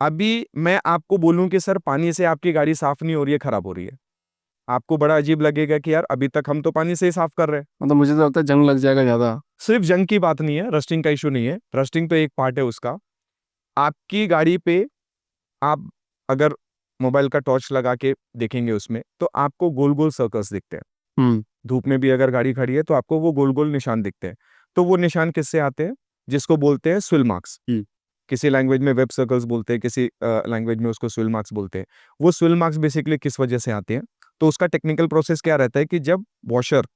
अभी मैं आपको बोलूँ कि सर पानी से आपकी गाड़ी साफ़ नहीं हो रही है, ख़राब हो रही है। आपको बड़ा अजीब लगेगा कि यार अभी तक हम तो पानी से ही साफ़ कर रहे हैं। मतलब मुझे तो लगता है जंग लग जाएगा ज़्यादा। सिर्फ़ जंग की बात नहीं है, रस्टिंग का इश्यू नहीं है। रस्टिंग तो एक पार्ट है उसका। आपकी गाड़ी पे आप अगर मोबाइल का टॉर्च लगा के देखेंगे उसमें, तो आपको गोल-गोल सर्कल्स दिखते हैं। हुँ। धूप में भी अगर गाड़ी खड़ी है तो आपको वो गोल-गोल निशान दिखते हैं। तो वो निशान किससे आते हैं? जिसको बोलते हैं स्विल मार्क्स। हुँ। किसी लैंग्वेज में वेब सर्कल्स बोलते हैं, किसी लैंग्वेज में उसको स्विल मार्क्स बोलते हैं। वो स्विल मार्क्स बेसिकली किस वजह से आते हैं? तो उसका टेक्निकल प्रोसेस क्या रहता है कि जब वॉशर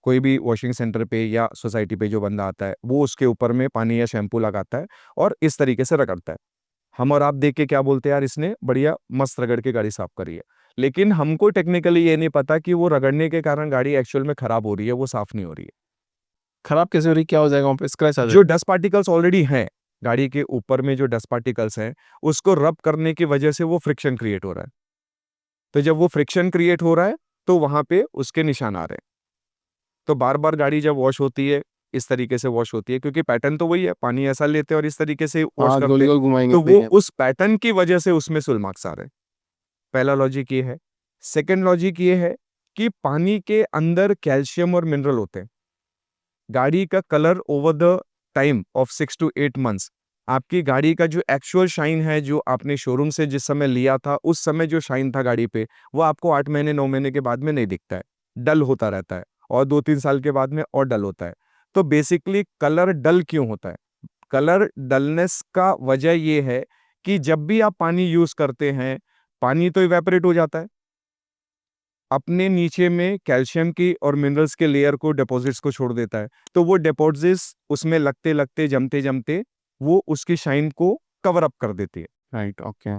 कोई भी वॉशिंग सेंटर पे या सोसाइटी पे जो बंदा आता है, वो उसके ऊपर में पानी या शैम्पू लगाता है और इस तरीके से रगड़ता है। हम और आप देख के क्या बोलते हैं, यार इसने बढ़िया मस्त रगड़ के गाड़ी साफ करी है। लेकिन हमको टेक्निकली ये नहीं पता कि वो रगड़ने के कारण गाड़ी एक्चुअल में खराब हो रही है, वो साफ नहीं हो रही है। खराब कैसे हो रही है? क्या हो जाएगा वहाँ पे? स्क्रैच आ जो जाएगा? डस्ट पार्टिकल्स ऑलरेडी हैं, गाड़ी के ऊपर में जो डस्ट पार्टिकल्स हैं, उसको रब करने की वजह से वो फ्रिक्शन क्रिएट हो रहा है। तो जब वो फ्रिक्शन क्रिएट हो रहा है, तो वहाँ पे उसके निशान आ रहे हैं। तो बार-बार गाड़ी जब वॉश होती है, इस तरीके से वॉश होती है क्योंकि पैटर्न तो वही है, पानी ऐसा लेते हैं और इस तरीके से वॉश हाँ, करते हैं। गोल-गोल घुमाएँगे, तो वो देखें। उस पैटर्न की वजह से उसमें स्विल मार्क्स आ रहे हैं। पहला लॉजिक ये है। सेकंड लॉजिक ये है कि पानी के अंदर कैल्शियम और मिनरल होते हैं। गाड़ी का colour over the time of 6 to 8 months, आपकी गाड़ी का जो एक्चुअल शाइन है, जो आपने शोरूम से जिस समय लिया था, उस समय जो शाइन था गाड़ी पे, वो आपको 8 महीने, 9 महीने के बाद में नहीं दिखता है। डल होता रहता है और 2-3 साल के बाद में और डल होता है। तो बेसिकली कलर डल क्यों होता है? कलर डलनेस का वजह ये है कि जब भी आप पानी यूज़ करते हैं, पानी तो इवेपोरेट हो जाता है। अपने नीचे में कैल्शियम की और मिनरल्स के लेयर को डिपॉज़िट्स को छोड़ देता है। तो वो डिपॉज़िट्स उसमें लगते-लगते, जमते-जमते वो उसकी शाइन को कवर अप कर देती है। Right, okay.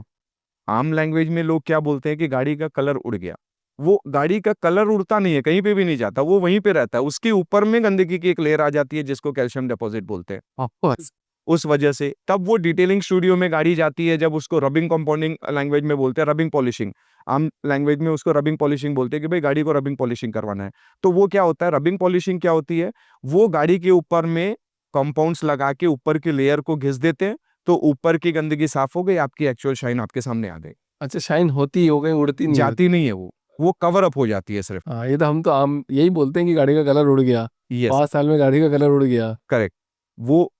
आम लैंग्वेज में लोग क्या बोलते हैं कि गाड़ी का कलर उड़ गया। वो गाड़ी का कलर उड़ता नहीं है, कहीं पे भी नहीं जाता, वो वहीं पे रहता है। उसके ऊपर में गंदगी की एक लेयर आ जाती है जिसको कैल्शियम डिपॉज़िट बोलते हैं। Of course. उस वजह से तब वो डिटेलिंग स्टूडियो में गाड़ी जाती है, जब उसको रबिंग कंपाउंडिंग लैंग्वेज में बोलते हैं, रबिंग पॉलिशिंग। आम लैंग्वेज में उसको रबिंग पॉलिशिंग बोलते हैं कि भाई गाड़ी को रबिंग पॉलिशिंग करवाना है। तो वो क्या होता है, रबिंग पॉलिशिंग क्या होती है? वो गाड़ी के ऊपर में कंपाउंड्स लगा के ऊपर की लेयर को घिस देते हैं, तो ऊपर की गंदगी साफ हो गई, आपकी एक्चुअल शाइन आपके सामने आ गई। अच्छा, शाइन होती हो गई, उड़ती नहीं है। जाती नहीं है वो कवर अप हो जाती है सिर्फ। हाँ, ये तो हम तो आम यही बोलते हैं कि गाड़ी का कलर उड़ गया। यस, 5 साल में गाड़ी का कलर उड़ गया। करेक्ट। वो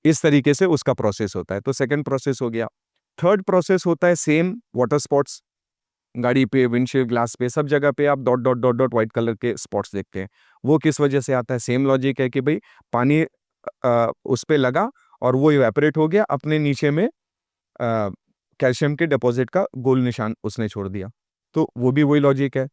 इस तरीके से उसका प्रोसेस होता है। तो सेकंड प्रोसेस हो गया। थर्ड प्रोसेस होता है सेम वाटर स्पॉट्स। गाड़ी पे, विंडशील्ड ग्लास पे, सब जगह पे आप dot, dot, dot, dot white colour के स्पॉट्स देखते हैं। वो किस वजह से आता है? सेम लॉजिक है कि भई पानी उस पे लगा और वो इवेपोरेट हो गया, अपने नीचे में कैल्शियम के डिपॉज़िट का गोल निशान उसने छोड़ दिया। तो वो भी वही लॉजिक है।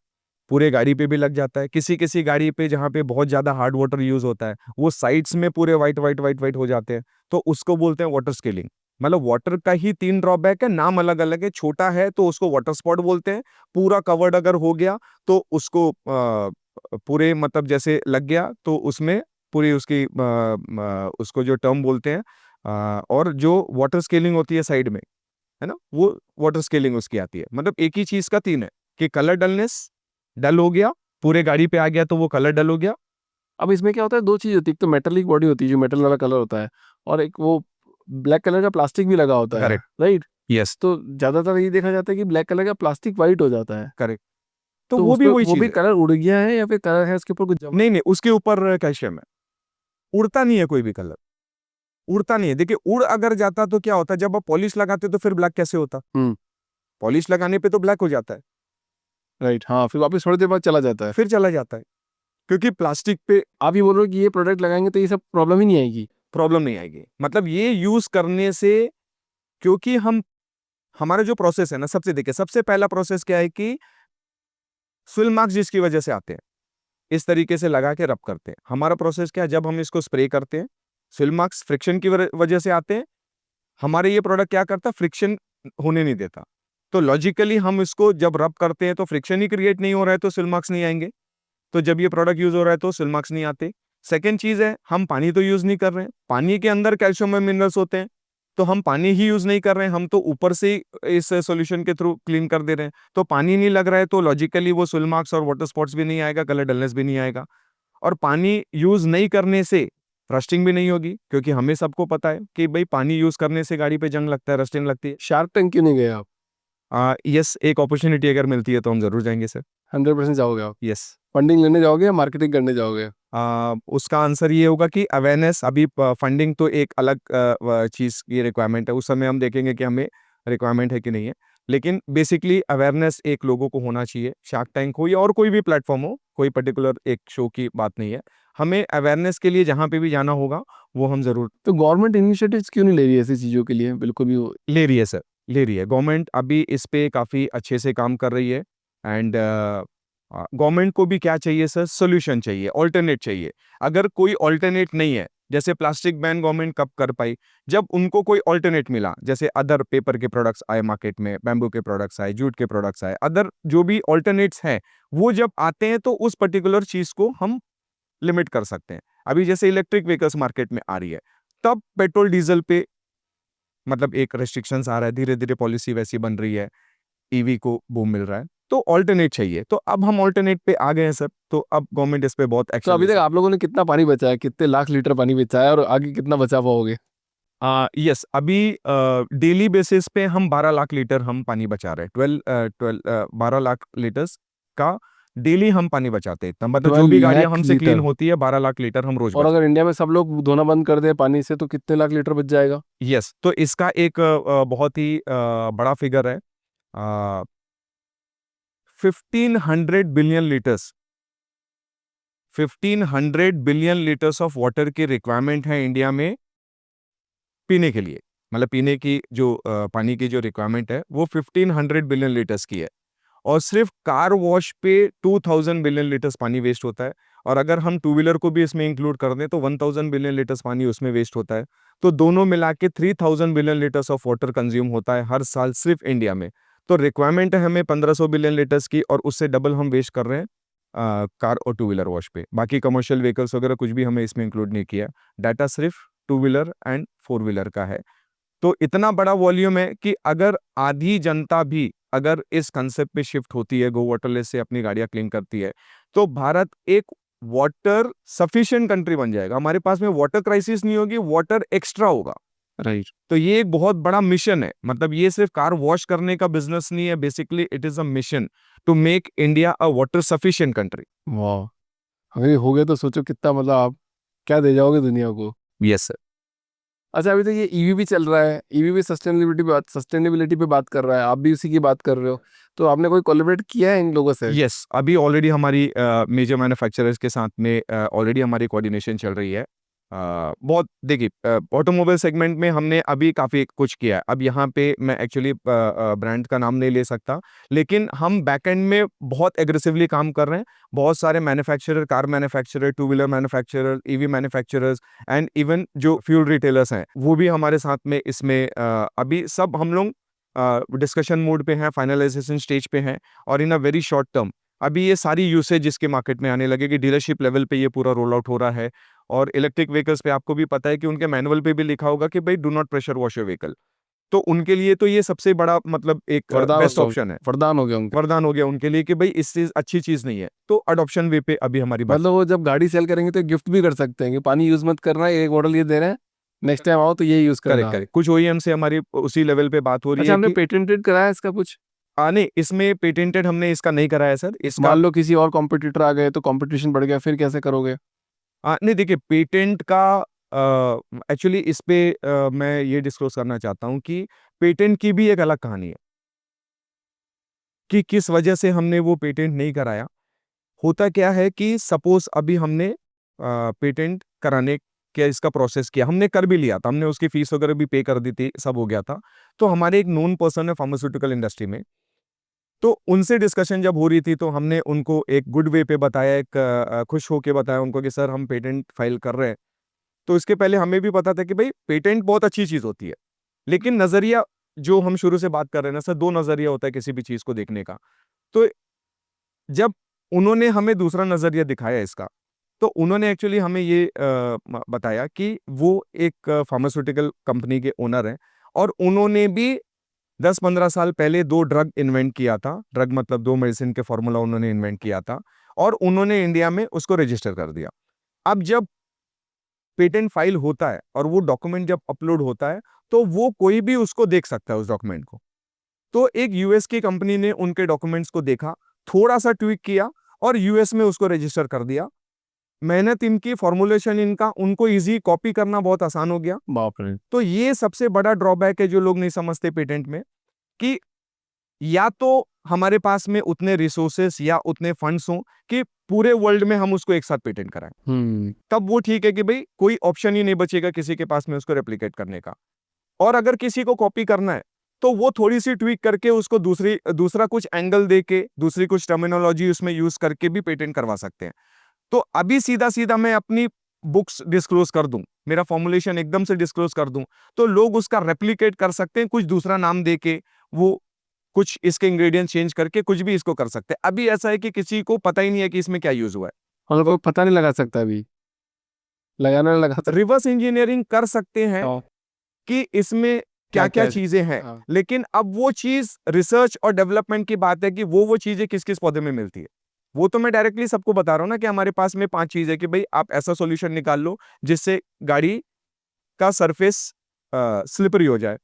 पूरे गाड़ी पे भी लग जाता है। किसी-किसी गाड़ी पे जहाँ पे बहुत ज़्यादा हार्ड वाटर यूज़ होता है, वो साइड्स में पूरे व्हाइट, व्हाइट, व्हाइट, व्हाइट हो जाते हैं। तो उसको बोलते हैं वाटर स्केलिंग। मतलब वाटर का ही 3 ड्रॉबैक है, नाम अलग-अलग है। छोटा है तो उसको वाटर स्पॉट बोलते हैं। पूरा कवर्ड अगर हो गया तो उसको पूरे मतलब जैसे लग गया तो उसमें पूरी उसकी उसको जो टर्म बोलते हैं और जो वाटर स्केलिंग होती है साइड में, है ना? वो वाटर स्केलिंग उसकी आती है। मतलब एक ही चीज़ का 3 है कि कलर डलनेस, डल हो गया, पूरे गाड़ी पे आ गया तो वो कलर डल हो गया। अब इसमें क्या होता है, 2 चीज़ होती है। एक तो मेटालिक बॉडी होती है जो मेटल वाला कलर होता है, और एक वो ब्लैक कलर का प्लास्टिक भी लगा होता है, करेक्ट, राइट? यस, तो ज़्यादातर ये देखा जाता है कि ब्लैक कलर का प्लास्टिक व्हाइट हो जाता है। करेक्ट। तो तो वो उस भी पे वही वो चीज़ भी है। कलर उड़ गया है या फिर कलर है उसके ऊपर कुछ जमा? नहीं, नहीं, उसके ऊपर कैल्शियम है। उड़ता नहीं है कोई भी कलर, उड़ता नहीं है। देखिए, उड़ अगर जाता तो क्या होता? जब आप पॉलिश लगाते तो फिर ब्लैक कैसे होता? हुँ, पॉलिश लगाने पे तो ब्लैक हो जाता है, राइट। हाँ, फिर वापस थोड़ी देर बाद चला जाता है। फिर चला जाता है। क्योंकि प्लास्टिक पे आप ये बोल रहे हो कि ये प्रोडक्ट लगाएँगे तो ये सब प्रॉब्लम ही नहीं आएगी? प्रॉब्लम नहीं आएगी। मतलब ये यूज़ करने से क्योंकि हम हमारा जो प्रोसेस है ना, सबसे पहला प्रोसेस क्या है कि स्विल मार्क्स जिसकी वजह से आते हैं, इस तरीके से लगा के रब करते हैं। हमारा प्रोसेस क्या है, जब हम इसको स्प्रे करते हैं, स्विल मार्क्स फ्रिक्शन की वजह से आते हैं। हमारे ये प्रोडक्ट क्या करता है, फ्रिक्शन होने नहीं देता। तो लॉजिकली हम इसको जब रब करते हैं तो फ्रिक्शन ही क्रिएट नहीं हो रहा है तो स्विल मार्क्स नहीं आएँगे। तो जब ये प्रोडक्ट यूज़ हो रहा है तो स्विल मार्क्स नहीं आते। सेकंड चीज़ है, हम पानी तो यूज़ नहीं कर रहे हैं। पानी के अंदर कैल्शियम और मिनरल्स होते हैं। तो हम पानी ही यूज नहीं कर रहे हैं, हम तो ऊपर से इस सॉल्यूशन के थ्रू क्लीन कर दे रहे हैं, तो पानी नहीं लग रहा है, तो लॉजिकली वो सोल मार्क्स और वाटर स्पॉट्स भी नहीं आएगा, कलर डलनेस भी नहीं आएगा। और पानी यूज नहीं करने से रस्टिंग भी नहीं होगी, क्योंकि हमें सबको पता है कि भाई पानी यूज करने से गाड़ी पे जंग लगता है, रस्टिंग लगती है। शार्क टैंक क्यों नहीं गए आप? यस, एक अपॉर्चुनिटी अगर मिलती है तो हम जरूर जाएंगे सर। 100% जाओगे आप? यस। फंडिंग लेने जाओगे या मार्केटिंग करने जाओगे? उसका आंसर ये होगा कि अवेयरनेस, अभी फंडिंग तो एक अलग चीज़ की रिक्वायरमेंट है, उस समय हम देखेंगे कि हमें रिक्वायरमेंट है कि नहीं है, लेकिन बेसिकली अवेयरनेस एक लोगों को होना चाहिए। शार्क टैंक हो या और कोई भी प्लेटफॉर्म हो, कोई पर्टिकुलर एक शो की बात नहीं है, हमें अवेयरनेस के लिए जहाँ पे भी जाना होगा वो हम ज़रूर तो गवर्नमेंट इनिशिएटिव्स क्यों नहीं ले रही है ऐसी चीज़ों के लिए? बिल्कुल भी ले रही है सर, ले रही है। गवर्नमेंट अभी इस पे काफ़ी अच्छे से काम कर रही है, एंड गवर्नमेंट को भी क्या चाहिए सर, सॉल्यूशन चाहिए, ऑल्टरनेट चाहिए। अगर कोई ऑल्टरनेट नहीं है, जैसे प्लास्टिक बैन गवर्नमेंट कब कर पाई, जब उनको कोई ऑल्टरनेट मिला, जैसे अदर पेपर के प्रोडक्ट्स आए मार्केट में, बैम्बू के प्रोडक्ट्स आए, जूट के प्रोडक्ट्स आए, अदर जो भी ऑल्टरनेट्स हैं, वो जब आते हैं तो उस पर्टिकुलर चीज़ को हम लिमिट कर सकते हैं। अभी जैसे इलेक्ट्रिक व्हीकल्स मार्केट में आ रही है, तब पेट्रोल डीजल पे मतलब एक रेस्ट्रिक्शंस आ रहा है, धीरे-धीरे पॉलिसी वैसी बन रही है, ईवी को बूम मिल रहा है, तो ऑल्टरनेट चाहिए। तो अब हम ऑल्टरनेट पे आ गए हैं सर, तो अब गवर्नमेंट इस पे बहुत तो एक्शन अभी ले तक सकती आप लोगों ने कितना पानी बचाया? कितने लाख लीटर पानी बचाया और आगे कितना बचा पाओगे? है। यस, अभी डेली बेसिस पे हम 12 लाख लीटर हम पानी बचा रहे हैं। 12 लाख लीटर्स का डेली हम पानी बचाते हैं। मतलब जो 12 भी गाड़ियाँ लाख हमसे क्लीन लीटर। होती है, 12 लाख लीटर हम रोज और बचा। अगर इंडिया में सब लोग धोना बंद कर दे पानी से तो कितने लाख लीटर बच जाएगा? यस, तो इसका एक बहुत ही बड़ा फिगर है, 1500 billion litres, 1500 billion litres of water की रिक्वायरमेंट है इंडिया में पीने के लिए। मतलब पीने की जो पानी की जो रिक्वायरमेंट है वो 1500 बिलियन लीटर्स की है, और सिर्फ कार वॉश पे 2000 बिलियन लीटर्स पानी वेस्ट होता है, और अगर हम टू व्हीलर को भी इसमें इंक्लूड कर दें तो 1000 बिलियन लीटर्स पानी उसमें वेस्ट होता है। तो दोनों मिला के 3000 billion litres of water consume होता है हर साल सिर्फ इंडिया में। तो रिक्वायरमेंट है हमें 1500 बिलियन लीटर्स की, और उससे डबल हम वेस्ट कर रहे हैं कार और टू व्हीलर वॉश पे। बाकी कमर्शियल व्हीकल्स वगैरह कुछ भी हमें इसमें इंक्लूड नहीं किया। डाटा सिर्फ two wheeler and four wheeler का है। तो इतना बड़ा वॉल्यूम है कि अगर आधी जनता भी अगर इस कंसेप्ट पे शिफ्ट होती है, गो वाटरलेस से अपनी गाड़ियां क्लीन करती है, तो भारत एक वाटर सफिशिएंट कंट्री बन जाएगा। हमारे पास में वाटर क्राइसिस नहीं होगी, वाटर एक्स्ट्रा होगा। राइट। तो ये एक बहुत बड़ा मिशन है। मतलब ये सिर्फ कार वॉश करने का बिजनेस नहीं है, basically it is a mission to make India a water sufficient country. वाह! अगर ये हो गया तो सोचो कितना, मतलब आप क्या दे जाओगे दुनिया को। Yes sir. अच्छा, अभी तो ये ईवी भी चल रहा है, ईवी भी सस्टेनेबिलिटी पे बात कर रहा है, आप भी उसी की बात कर रहे हो, तो आपने कोई कोलैबोरेट किया है इन लोगों से? यस, अभी ऑलरेडी हमारी मेजर मैन्युफैक्चरर्स के साथ में ऑलरेडी हमारी कोऑर्डिनेशन चल रही है। बहुत देखिए, ऑटोमोबाइल सेगमेंट में हमने अभी काफ़ी कुछ किया है। अब यहाँ पे मैं एक्चुअली ब्रांड का नाम नहीं ले सकता, लेकिन हम बैकएंड में बहुत एग्रेसिवली काम कर रहे हैं। बहुत सारे manufacturer, car manufacturer, two wheeler manufacturer, EV manufacturers and even जो फ्यूल रिटेलर्स हैं, वो भी हमारे साथ में इसमें अभी सब हम लोग डिस्कशन मोड पे हैं, फाइनलाइजेशन स्टेज पे हैं, और इन अ वेरी शॉर्ट टर्म अभी ये सारी यूसेज जिसके मार्केट में आने लगेगी। डीलरशिप लेवल पे ये पूरा रोल आउट हो रहा है, और इलेक्ट्रिक व्हीकल्स पे आपको भी पता है कि उनके मैनुअल पे भी लिखा होगा कि भाई do not pressure wash your vehicle. तो उनके लिए तो ये सबसे बड़ा मतलब एक वरदान बेस्ट हो गया, ऑप्शन है, वरदान हो गया उनके। वरदान हो गया उनके लिए कि भाई इस चीज अच्छी चीज नहीं है। तो अडॉप्शन वे पे अभी हमारी बात। मतलब वो जब गाड़ी सेल करेंगे तो गिफ्ट भी कर सकते हैं कि पानी यूज मत करना है, एक बॉटल ये दे रहे हैं, नेक्स्ट टाइम आओ तो ये यूज करेक्ट करना। करेक्ट, कुछ ओईएम से हमारी उसी लेवल पे बात हो रही अच्छा, है हमने कि पेटेंटेड कराया इसका कुछ? आने इसमें पेटेंटेड हमने इसका नहीं कराया सर, इसका। मान लो किसी और कॉम्पिटिटर आ गए तो कंपटीशन बढ़ गया, फिर कैसे करोगे? नहीं देखिए, पेटेंट का एक्चुअली इस पे मैं ये डिस्क्लोज करना चाहता हूँ कि पेटेंट की भी एक अलग कहानी है कि किस वजह से हमने वो पेटेंट नहीं कराया। होता क्या है कि सपोज अभी हमने पेटेंट कराने के इसका प्रोसेस किया, हमने कर भी लिया था, हमने उसकी फीस वगैरह भी पे कर दी थी, सब हो गया था। तो हमारे एक नोन पर्सन है फार्मास्यूटिकल इंडस्ट्री में, तो उनसे डिस्कशन जब हो रही थी तो हमने उनको एक गुड वे पे बताया, एक खुश होके बताया उनको कि सर हम पेटेंट फाइल कर रहे हैं। तो इसके पहले हमें भी पता था कि भाई पेटेंट बहुत अच्छी चीज होती है, लेकिन नजरिया जो हम शुरू से बात कर रहे हैं ना सर, दो नजरिया होता है किसी भी चीज को देखने का। तो जब उन्होंने हमें दूसरा नजरिया दिखाया इसका, तो उन्होंने एक्चुअली हमें ये बताया कि वो एक फार्मास्यूटिकल कंपनी के ओनर हैं, और उन्होंने भी 10-15 साल पहले 2 ड्रग इन्वेंट किया था। ड्रग मतलब 2 मेडिसिन के फॉर्मूला उन्होंने इन्वेंट किया था और उन्होंने इंडिया में उसको रजिस्टर कर दिया। अब जब पेटेंट फाइल होता है और वो डॉक्यूमेंट जब अपलोड होता है, तो वो कोई भी उसको देख सकता है उस डॉक्यूमेंट को। तो एक यूएस की कंपनी ने उनके डॉक्यूमेंट्स को देखा, थोड़ा-सा ट्वीक किया और यूएस में उसको रजिस्टर कर दिया। मेहनत इनकी, फॉर्मूलेशन इनका, उनको ईज़ी कॉपी करना बहुत आसान हो गया। बाप रे! तो ये सबसे बड़ा ड्रॉबैक है जो लोग नहीं समझते पेटेंट में, कि या तो हमारे पास में उतने रिसोर्सेस या उतने फंड्स हों कि पूरे वर्ल्ड में हम उसको एक साथ पेटेंट कराएं, तब वो ठीक है कि भाई कोई ऑप्शन ही नहीं बचेगा किसी के पास में उसको रेप्लिकेट करने का। और अगर किसी को कॉपी करना है तो वो थोड़ी सी ट्वीक करके उसको दूसरा कुछ एंगल दे के, दूसरी कुछ टर्मिनोलॉजी उसमें यूज करके भी पेटेंट करवा सकते हैं। तो अभी सीधा सीधा मैं अपनी बुक्स डिस्क्लोज कर दूं, मेरा फॉर्मुलेशन एकदम से डिस्क्लोज कर दूं, तो लोग उसका रेप्लिकेट कर सकते हैं, कुछ दूसरा नाम दे के, वो कुछ इसके इंग्रेडिएंट चेंज करके कुछ भी इसको कर सकते हैं। अभी ऐसा है कि किसी को पता ही नहीं है कि इसमें क्या यूज हुआ है। मतलब कोई पता नहीं लगा सकता अभी, लगाना नहीं लगा सकता। रिवर्स इंजीनियरिंग कर सकते हैं कि इसमें क्या क्या क्या-क्या चीजें हैं, हाँ, लेकिन अब वो चीज रिसर्च और डेवलपमेंट की बात है कि वो चीजें किस किस पौधे में मिलती है। वो तो मैं डायरेक्टली सबको बता रहा हूं ना कि हमारे पास में 5 चीजें कि भाई आप ऐसा सॉल्यूशन निकाल लो जिससे गाड़ी का सरफेस स्लिपरी हो जाए।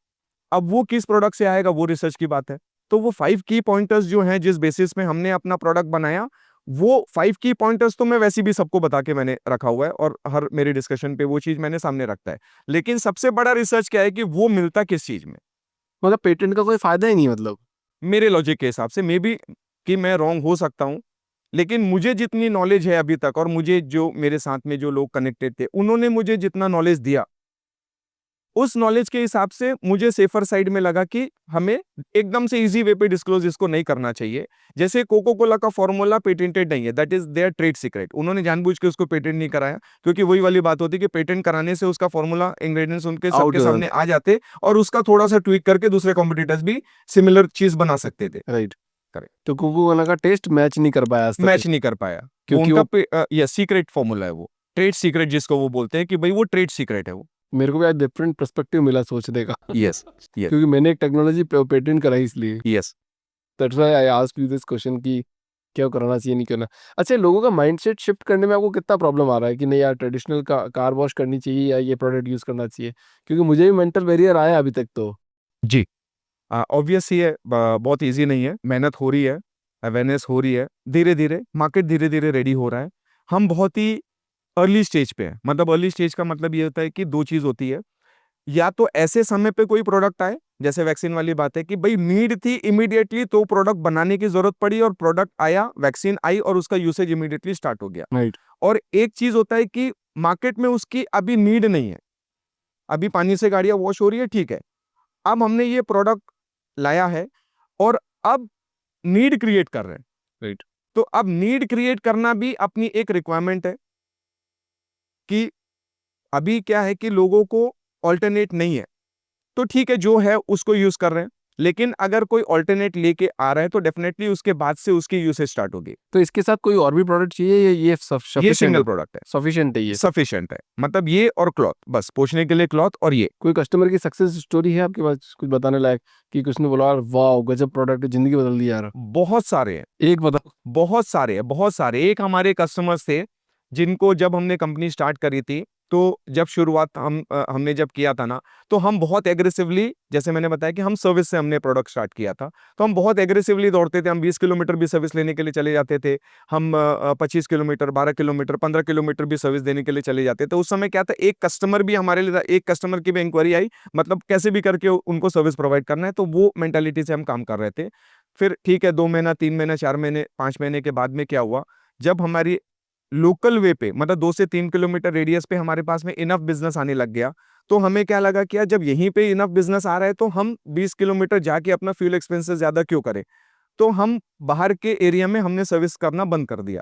अब वो किस प्रोडक्ट से आएगा वो रिसर्च की बात है। तो वो 5 की पॉइंटर्स जो हैं जिस बेसिस में हमने अपना प्रोडक्ट बनाया, वो 5 की पॉइंटर्स तो मैं वैसे भी सबको बता के मैंने रखा हुआ है और हर मेरे डिस्कशन पे वो चीज मैंने सामने रखता है। लेकिन सबसे बड़ा रिसर्च क्या है कि वो मिलता किस चीज में। मतलब पेटेंट का कोई फायदा ही नहीं मतलब। मेरे लॉजिक के हिसाब से मे बी कि मैं रॉन्ग हो सकता हूं, लेकिन मुझे जितनी नॉलेज है अभी तक और मुझे जो मेरे साथ में जो लोग कनेक्टेड थे उन्होंने मुझे जितना नॉलेज दिया, उस नॉलेज के हिसाब से मुझे सेफर साइड में लगा कि हमें एकदम से इजी वे पे डिस्क्लोज इसको नहीं करना चाहिए। जैसे कोको कोला का फॉर्मूला पेटेंटेड नहीं है, that is their trade secret, उन्होंने जानबूझ के उसको पेटेंट नहीं कराया, क्योंकि वही वाली बात होती है कि पेटेंट कराने से उसका फॉर्मूला इंग्रेडिएंट्स उनके आउट सबके सामने आ जाते और उसका थोड़ा सा ट्वीक करके दूसरे कॉम्पिटिटर्स भी सिमिलर चीज बना सकते थे। राइट। करेक्ट। तो कोको कोला का टेस्ट मैच नहीं कर पाया आज तक मैच नहीं कर पाया, वो क्योंकि उनका ये सीक्रेट फॉर्मूला है, वो ट्रेड सीक्रेट जिसको वो बोलते हैं कि भाई वो ट्रेड सीक्रेट है वो। मेरे को भी आज डिफरेंट पर्सपेक्टिव मिला सोचने का यस, यस, क्योंकि मैंने एक टेक्नोलॉजी पेटेंट कराई इसलिए। Yes. That's why I asked you this question कि क्या कराना चाहिए नहीं करना। अच्छा, लोगों का माइंडसेट शिफ्ट करने में आपको कितना प्रॉब्लम आ रहा है कि नहीं यार ट्रेडिशनल का कार वॉश करनी चाहिए या ये प्रोडक्ट यूज़ करना चाहिए? क्योंकि मुझे भी मेंटल बैरियर आया अभी तक तो। जी। ऑब्वियस ही है, बहुत इजी नहीं है, मेहनत हो रही है, अवेयरनेस हो रही है, धीरे धीरे मार्केट धीरे धीरे रेडी हो रहा है। हम बहुत ही अर्ली स्टेज पे हैं, मतलब अर्ली स्टेज का मतलब ये होता है कि दो चीज होती है, या तो ऐसे समय पे कोई प्रोडक्ट आए, जैसे वैक्सीन वाली बात है कि भाई नीड थी इमीडिएटली तो प्रोडक्ट बनाने की जरूरत पड़ी और प्रोडक्ट आया, वैक्सीन आई और उसका यूसेज इमीडिएटली स्टार्ट हो गया। राइट। और एक चीज होता है कि मार्केट में उसकी अभी नीड नहीं है, अभी पानी से गाड़ियां वॉश हो रही है, ठीक है, अब हमने ये प्रोडक्ट लाया है और अब नीड क्रिएट कर रहे हैं। राइट। तो अब नीड क्रिएट करना भी अपनी एक रिक्वायरमेंट है कि अभी क्या है कि लोगों को ऑल्टरनेट नहीं है, तो ठीक है जो है उसको यूज कर रहे हैं, लेकिन अगर कोई ऑल्टरनेट लेके आ रहा है तो डेफिनेटली उसके बाद से उसकी यूसेज स्टार्ट होगी। तो इसके साथ कोई और भी प्रोडक्ट चाहिए या ये ये सफिशिएंट सिंगल प्रोडक्ट है, सफिशिएंट है ये? सफिशिएंट है, मतलब ये और क्लॉथ, बस पोछने के लिए क्लॉथ और ये। कोई कस्टमर की सक्सेस स्टोरी है आपके पास कुछ बताने लायक कि किसी ने बोला यार वाह गजब प्रोडक्ट है, जिंदगी बदल दी यार? बहुत सारे हैं, एक बताओ। बहुत सारे हैं, बहुत सारे। एक हमारे कस्टमर्स थे जिनको जब हमने कंपनी स्टार्ट करी थी, तो जब शुरुआत हमने जब किया था ना, तो हम बहुत एग्रेसिवली, जैसे मैंने बताया कि हम सर्विस से हमने प्रोडक्ट स्टार्ट किया था, तो हम बहुत एग्रेसिवली दौड़ते थे। हम 20 किलोमीटर भी सर्विस लेने के लिए चले जाते थे, हम 25 किलोमीटर, 12 किलोमीटर, 15 किलोमीटर भी सर्विस देने के लिए चले जाते थे। उस समय क्या था, एक कस्टमर भी हमारे लिए था, एक कस्टमर की भी इंक्वायरी आई, मतलब कैसे भी करके उनको सर्विस प्रोवाइड करना है, तो वो मेंटालिटी से हम काम कर रहे थे। फिर ठीक है, 2 महीना, 3 महीना, 4 महीने, 5 महीने के बाद में क्या हुआ, जब हमारी लोकल वे पे, मतलब 2 से 3 किलोमीटर रेडियस पे हमारे पास में इनफ बिजनेस आने लग गया, तो हमें क्या लगा कि यार जब यहीं पे इनफ बिजनेस आ रहा है तो हम 20 किलोमीटर जाके अपना फ्यूल एक्सपेंसेस ज्यादा क्यों करें। तो हम बाहर के एरिया में हमने सर्विस करना बंद कर दिया।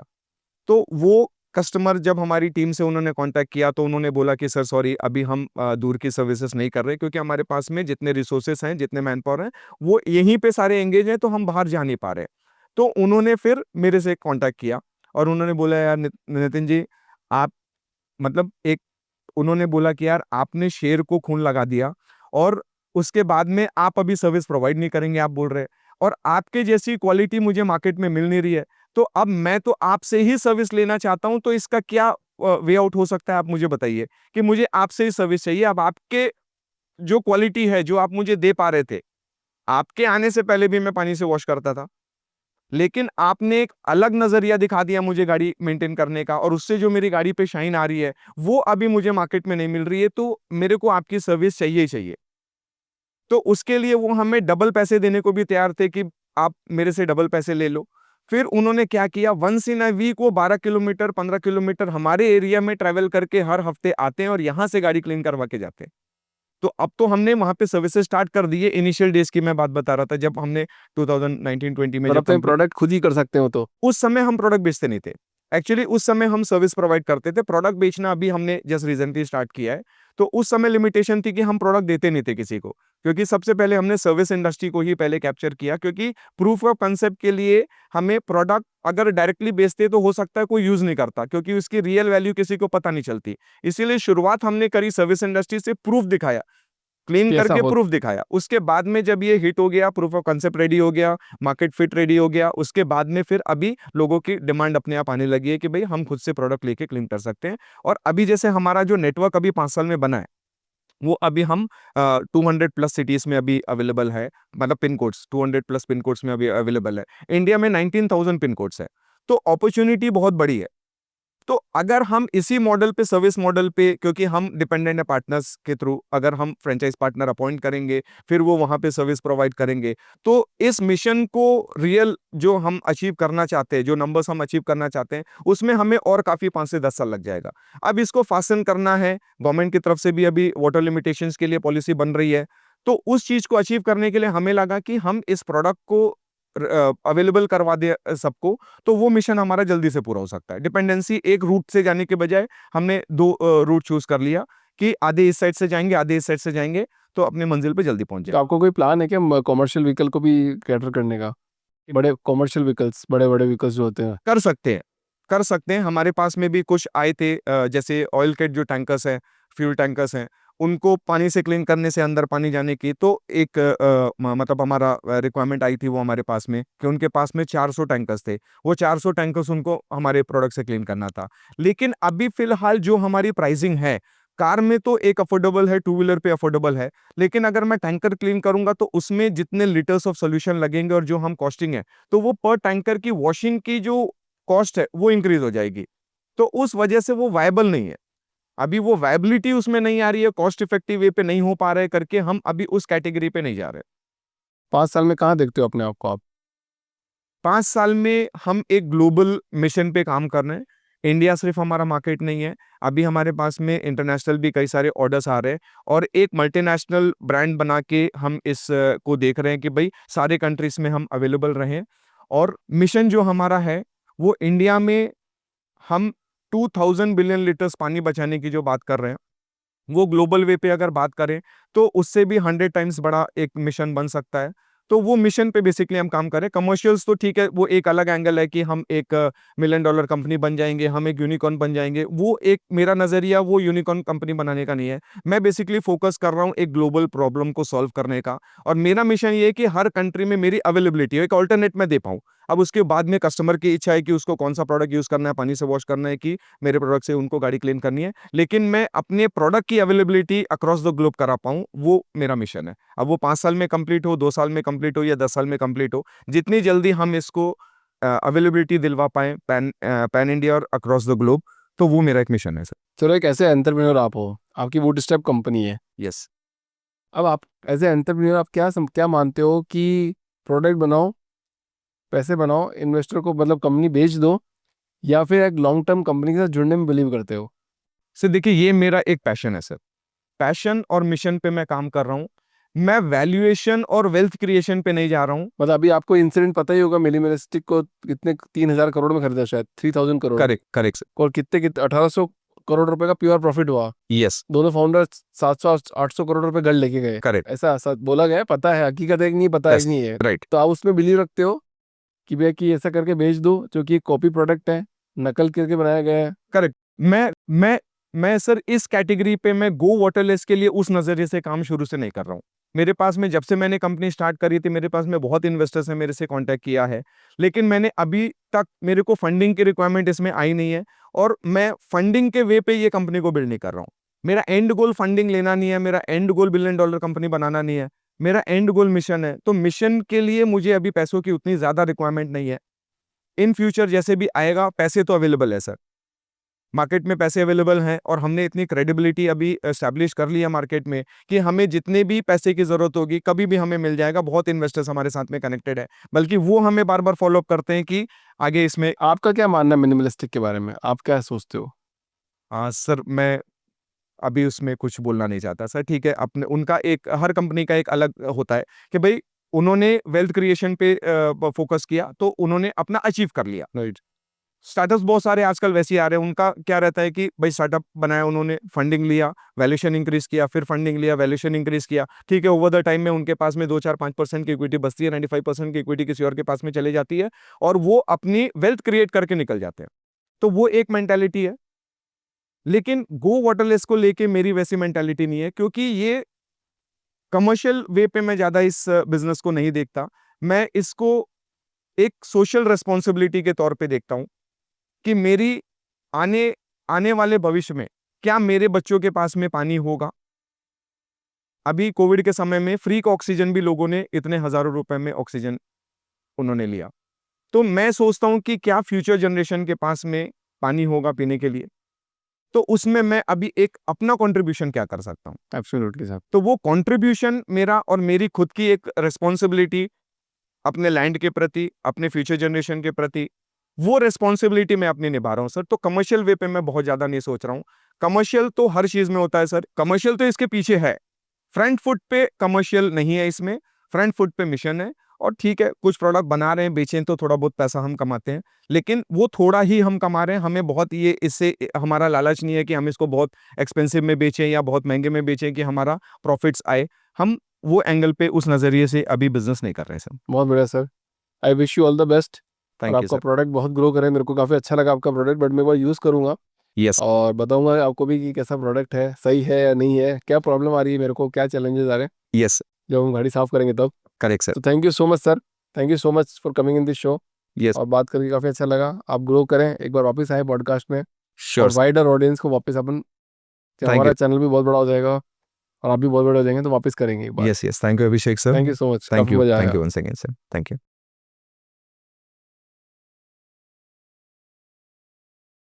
तो वो कस्टमर जब हमारी टीम से उन्होंने कांटेक्ट किया तो उन्होंने बोला कि सर सॉरी, अभी हम दूर की सर्विसेज नहीं कर रहे, क्योंकि हमारे पास में जितने रिसोर्सेस हैं, जितने मैन पावर हैं, वो यहीं पे सारे एंगेज हैं, तो हम बाहर जा नहीं पा रहे। तो उन्होंने फिर मेरे से कांटेक्ट किया और उन्होंने बोला यार नितिन जी, आप मतलब एक, उन्होंने बोला कि यार आपने शेर को खून लगा दिया और उसके बाद में आप अभी सर्विस प्रोवाइड नहीं करेंगे, आप बोल रहे हैं, और आपके जैसी क्वालिटी मुझे मार्केट में मिल नहीं रही है, तो अब मैं तो आपसे ही सर्विस लेना चाहता हूं, तो इसका क्या वे आउट हो सकता है? आप मुझे बताइए कि मुझे आपसे ही सर्विस चाहिए। अब आपके जो क्वालिटी है, जो आप मुझे दे पा रहे थे, आपके आने से पहले भी मैं पानी से वॉश करता था, लेकिन आपने एक अलग नजरिया दिखा दिया मुझे गाड़ी मेंटेन करने का, और उससे जो मेरी गाड़ी पे शाइन आ रही है वो अभी मुझे मार्केट में नहीं मिल रही है, तो मेरे को आपकी सर्विस चाहिए ही चाहिए। तो उसके लिए वो हमें डबल पैसे देने को भी तैयार थे कि आप मेरे से डबल पैसे ले लो। फिर उन्होंने क्या किया, वंस इन अ वीक वो 12 किलोमीटर 15 किलोमीटर हमारे एरिया में ट्रैवल करके हर हफ्ते आते हैं और यहाँ से गाड़ी क्लीन करवा के जाते हैं। तो अब तो हमने वहां पे सर्विसेज स्टार्ट कर दी है। इनिशियल डेज की मैं बात बता रहा था, जब हमने 2019-20 में और जब अब तो प्रोडक्ट खुद ही कर सकते हो तो उस समय हम प्रोडक्ट बेचते नहीं थे। एक्चुअली उस समय हम सर्विस प्रोवाइड करते थे, प्रोडक्ट बेचना अभी हमने जस्ट रिसेंटली स्टार्ट किया है। तो उस समय लिमिटेशन थी कि हम प्रोडक्ट देते नहीं थे किसी को, क्योंकि सबसे पहले हमने सर्विस इंडस्ट्री को ही पहले कैप्चर किया, क्योंकि प्रूफ ऑफ कंसेप्ट के लिए हमें प्रोडक्ट अगर डायरेक्टली बेचते तो हो सकता है कोई यूज नहीं करता, क्योंकि उसकी रियल वैल्यू किसी को पता नहीं चलती। इसीलिए शुरुआत हमने करी सर्विस इंडस्ट्री से, प्रूफ दिखाया, क्लीन कि ऐसा करके हो। प्रूफ दिखाया। उसके बाद में जब ये हिट हो गया, प्रूफ ऑफ कंसेप्ट रेडी हो गया, मार्केट फिट रेडी हो गया, उसके बाद में फिर अभी लोगों की डिमांड अपने आप आने लगी है कि भाई हम खुद से प्रोडक्ट लेके क्लीन कर सकते हैं। और अभी जैसे हमारा जो नेटवर्क अभी 5 साल में बना है, वो अभी हम 200 प्लस सिटीज में अभी अवेलेबल है, मतलब pin codes 200 plus pin codes में अभी अवेलेबल है। इंडिया में 19,000 पिन कोड्स है, तो अपॉर्चुनिटी बहुत बड़ी है। तो अगर हम इसी मॉडल पे, सर्विस मॉडल पे, क्योंकि हम डिपेंडेंट है पार्टनर्स के थ्रू, अगर हम फ्रेंचाइज पार्टनर अपॉइंट करेंगे, फिर वो वहां पे सर्विस प्रोवाइड करेंगे, तो इस मिशन को रियल जो हम अचीव करना चाहते हैं, जो नंबर्स हम अचीव करना चाहते हैं, उसमें हमें और काफी 5 से 10 साल लग जाएगा। अब इसको फासन करना है, गवर्नमेंट की तरफ से भी अभी वाटर लिमिटेशंस के लिए पॉलिसी बन रही है, तो उस चीज को अचीव करने के लिए हमें लगा कि हम इस प्रोडक्ट को अवेलेबल करवा दे सबको, तो वो मिशन हमारा जल्दी से पूरा हो सकता है। डिपेंडेंसी एक रूट से जाने के बजाय हमने 2 रूट चूज कर लिया कि आधे इस साइड से जाएंगे, आधे इस साइड से जाएंगे, तो अपने मंजिल पे जल्दी पहुंच तो जाए। आपको कोई प्लान है क्या कॉमर्शियल व्हीकल को भी कैटर करने का? बड़े कॉमर्शियल व्हीकल्स, बड़े बड़े व्हीकल्स जो होते हैं। कर सकते हैं, कर सकते हैं। हमारे पास में भी कुछ आए थे, जैसे ऑयल के जो टैंकर्स हैं, फ्यूल टैंकर्स हैं, उनको पानी से क्लीन करने से अंदर पानी जाने की, तो एक मतलब हमारा रिक्वायरमेंट आई थी वो हमारे पास में, कि उनके पास में 400 टैंकर्स थे। वो 400 टैंकर्स उनको हमारे प्रोडक्ट से क्लीन करना था। लेकिन अभी फिलहाल जो हमारी प्राइसिंग है, कार में तो एक अफोर्डेबल है, टू व्हीलर पे अफोर्डेबल है, लेकिन अगर मैं टैंकर क्लीन करूंगा तो उसमें जितने लीटर्स ऑफ सोल्यूशन लगेंगे और जो हम कॉस्टिंग है, तो वो पर टैंकर की वॉशिंग की जो कॉस्ट है वो इंक्रीज हो जाएगी। तो उस वजह से वो वायबल नहीं है। अभी वो वायबिलिटी उसमें नहीं आ रही है, कॉस्ट इफेक्टिव वे पे नहीं हो पा रहे करके हम अभी उस कैटेगरी पे नहीं जा रहे। 5 साल में कहाँ देखते हो अपने आप को आप? 5 साल में हम एक ग्लोबल मिशन पे काम कर रहे हैं। इंडिया सिर्फ हमारा मार्केट नहीं है, अभी हमारे पास में इंटरनेशनल भी कई सारे ऑर्डर्स आ रहे हैं, और एक मल्टीनेशनल ब्रांड बना के हम इस को देख रहे हैं कि भाई सारे कंट्रीज में हम अवेलेबल रहें। और मिशन जो हमारा है, वो इंडिया में हम 2000 बिलियन लीटर्स पानी बचाने की जो बात कर रहे हैं, वो ग्लोबल वे पे अगर बात करें तो उससे भी 100 टाइम्स बड़ा एक मिशन बन सकता है। तो वो मिशन पे बेसिकली हम काम करें। कमर्शियल्स तो ठीक है, वो एक अलग एंगल है कि हम एक मिलियन डॉलर कंपनी बन जाएंगे, हम एक यूनिकॉर्न बन जाएंगे। वो एक मेरा नजरिया वो यूनिकॉर्न कंपनी बनाने का नहीं है। मैं बेसिकली फोकस कर रहा हूँ एक ग्लोबल प्रॉब्लम को सॉल्व करने का, और मेरा मिशन ये है कि हर कंट्री में मेरी अवेलेबिलिटी एक ऑल्टरनेट में दे पाऊँ। अब उसके बाद में कस्टमर की इच्छा है कि उसको कौन सा प्रोडक्ट यूज करना है, पानी से वॉश करना है, कि मेरे प्रोडक्ट से उनको गाड़ी क्लीन करनी है, लेकिन मैं अपने प्रोडक्ट की अवेलेबिलिटी अक्रॉस द ग्लोब करा पाऊं, वो मेरा मिशन है। अब वो 5 साल में कंप्लीट हो, 2 साल में कंप्लीट हो, या 10 साल में कंप्लीट हो, जितनी जल्दी हम इसको अवेलेबिलिटी दिलवा पाए पैन इंडिया और अक्रॉस द ग्लोब, तो वो मेरा एक मिशन है सर। चलो, एक ऐसे एंटरप्रेन्योर आप हो, आपकी बूटस्ट्रैप कंपनी है। यस। अब आप एज ए एंटरप्रेन्योर आप क्या मानते हो कि प्रोडक्ट बनाओ, पैसे बनाओ, इन्वेस्टर को मतलब कंपनी बेच दो, या फिर एक लॉन्ग टर्म कंपनी के साथ जुड़ने में बिलीव करते हो? सर देखिए, ये मेरा एक पैशन है सर। पैशन और मिशन पे मैं काम कर रहा हूँ। मैं वैल्यूएशन और वेल्थ क्रिएशन पे नहीं जा रहा हूँ। मतलब अभी आपको इंसिडेंट पता ही होगा, मिनिमलिस्टिक को कितने 3000 करोड़ में खरीदा, शायद 3000 करोड़। Correct correct sir. और कितने कितने 1800 करोड़ रुपए का प्योर प्रॉफिट हुआ। यस। दोनों फाउंडर 700-800 करोड़ रुपए गढ़ लेके गए। करेक्ट। ऐसा ऐसा बोला गया है, पता है, हकीकत है कि नहीं पता है कि नहीं है। राइट। तो आप उसमें बिलीव रखते हो कि भैया कि ऐसा करके बेच दो, जो कि कॉपी प्रोडक्ट है, नकल करके बनाया गया है? करेक्ट। मैं मैं सर इस कैटेगरी पे मैं गो वाटरलेस के लिए उस नज़रिए से काम शुरू से नहीं कर रहा हूँ। मेरे पास में जब से मैंने कंपनी स्टार्ट करी थी, मेरे पास में बहुत इन्वेस्टर्स हैं मेरे से कांटेक्ट किया है, लेकिन मैंने अभी तक मेरे को फंडिंग की रिक्वायरमेंट इसमें आई नहीं है और मैं फंडिंग के वे पे ये कंपनी को बिल्ड नहीं कर रहा हूँ। मेरा एंड गोल फंडिंग लेना नहीं है, मेरा एंड गोल $1 बिलियन कंपनी बनाना नहीं है, मेरा एंड गोल मिशन है। तो मिशन के लिए मुझे अभी पैसों की उतनी ज़्यादा रिक्वायरमेंट नहीं है। इन फ्यूचर जैसे भी आएगा, पैसे तो अवेलेबल है सर, मार्केट में पैसे अवेलेबल हैं और हमने इतनी क्रेडिबिलिटी अभी एस्टैब्लिश कर लिया मार्केट में कि हमें जितने भी पैसे की ज़रूरत होगी कभी भी हमें मिल जाएगा। बहुत इन्वेस्टर्स हमारे साथ में कनेक्टेड है, बल्कि वो हमें बार-बार फ़ॉलो अप करते हैं कि आगे इसमें आपका क्या मानना है मिनिमलिस्टिक के बारे में? आप क्या सोचते हो? सर मैं अभी उसमें कुछ बोलना नहीं चाहता सर, ठीक है? अपने उनका एक हर कंपनी का एक अलग होता है कि भई उन्होंने वेल्थ क्रिएशन पे फ़ोकस किया तो उन्होंने अपना अचीव कर लिया। राइट। स्टार्टअप्स बहुत सारे आजकल वैसे ही आ रहे हैं। उनका क्या रहता है कि भाई स्टार्टअप बनाया उन्होंने, फंडिंग लिया, वैल्यूएशन इंक्रीज़ किया, फिर फंडिंग लिया, वैल्यूएशन इंक्रीज़ किया। ठीक है, ओवर द टाइम में उनके पास में 2, 4, 5% की इक्विटी बचती है, 95% की इक्विटी किसी और के पास में चली जाती है और वो अपनी वेल्थ क्रिएट करके निकल जाते हैं। तो वो एक मेंटालिटी है। लेकिन गो वाटरलेस को लेके मेरी वैसी मेंटालिटी नहीं है, क्योंकि ये कमर्शियल वे पे मैं ज़्यादा इस बिज़नेस को नहीं देखता। मैं इसको एक सोशल रिस्पॉन्सिबिलिटी के तौर पे देखता हूँ कि मेरी आने आने वाले भविष्य में क्या मेरे बच्चों के पास में पानी होगा? अभी कोविड के समय में फ्री का ऑक्सीजन भी लोगों ने इतने हज़ारों रुपए में ऑक्सीजन उन्होंने लिया। तो मैं सोचता हूँ कि क्या फ्यूचर जनरेशन के पास में पानी होगा पीने के लिए? तो उसमें मैं अभी एक अपना कंट्रीब्यूशन क्या कर सकता हूँ? एब्सोल्युटली साहब। तो वो कंट्रीब्यूशन मेरा और मेरी खुद की एक रिस्पॉन्सिबिलिटी अपने लैंड के प्रति, अपने फ्यूचर जनरेशन के प्रति, वो रिस्पॉन्सिबिलिटी मैं अपनी निभा रहा हूँ सर। तो कमर्शियल वे पे मैं बहुत ज़्यादा नहीं सोच रहा हूँ। कमर्शियल तो हर चीज़ में होता है सर, कमर्शियल तो इसके पीछे है। फ्रंट फुट पे कमर्शियल नहीं है इसमें, फ्रंट फुट पे मिशन है। और ठीक है, कुछ प्रोडक्ट बना रहे हैं, बेचें तो थोड़ा बहुत पैसा हम कमाते हैं, लेकिन वो थोड़ा ही हम कमा रहे हैं। हमें बहुत ये इससे हमारा लालच नहीं है कि हम इसको बहुत एक्सपेंसिव में बेचें या बहुत महँगे में बेचें कि हमारा प्रॉफिट्स आए। हम वो एंगल पे उस नज़रिए से अभी बिज़नेस नहीं कर रहे हैं सर। बहुत बढ़िया sir. I wish you all the best और थैंक यू आपका सर। प्रोडक्ट बहुत ग्रो करे। मेरे को काफ़ी अच्छा लगा आपका प्रोडक्ट, बट मैं एक बार यूज़ करूँगा यस, और बताऊँगा आपको भी कि कैसा प्रोडक्ट है, सही है या नहीं है, क्या प्रॉब्लम आ रही है मेरे को, क्या चैलेंजेस आ रहे हैं यस, जब हम गाड़ी साफ़ करेंगे तब। Correct sir. तो thank you so much sir, thank you so much for coming in this show yes, और बात करके काफ़ी अच्छा लगा। आप ग्रो करें, एक बार वापस आए पॉडकास्ट में और श्योर सर। वाइडर ऑडियंस को वापस अपन, थैंक हमारा यू। चैनल भी बहुत बड़ा हो जाएगा और आप भी बहुत बड़े हो जाएंगे तो वापस करेंगे एक बार। Yes, yes, thank you Abhishek sir. Thank you so much, काफ़ी मज़ा थैंक आया। You once again sir. Thank you.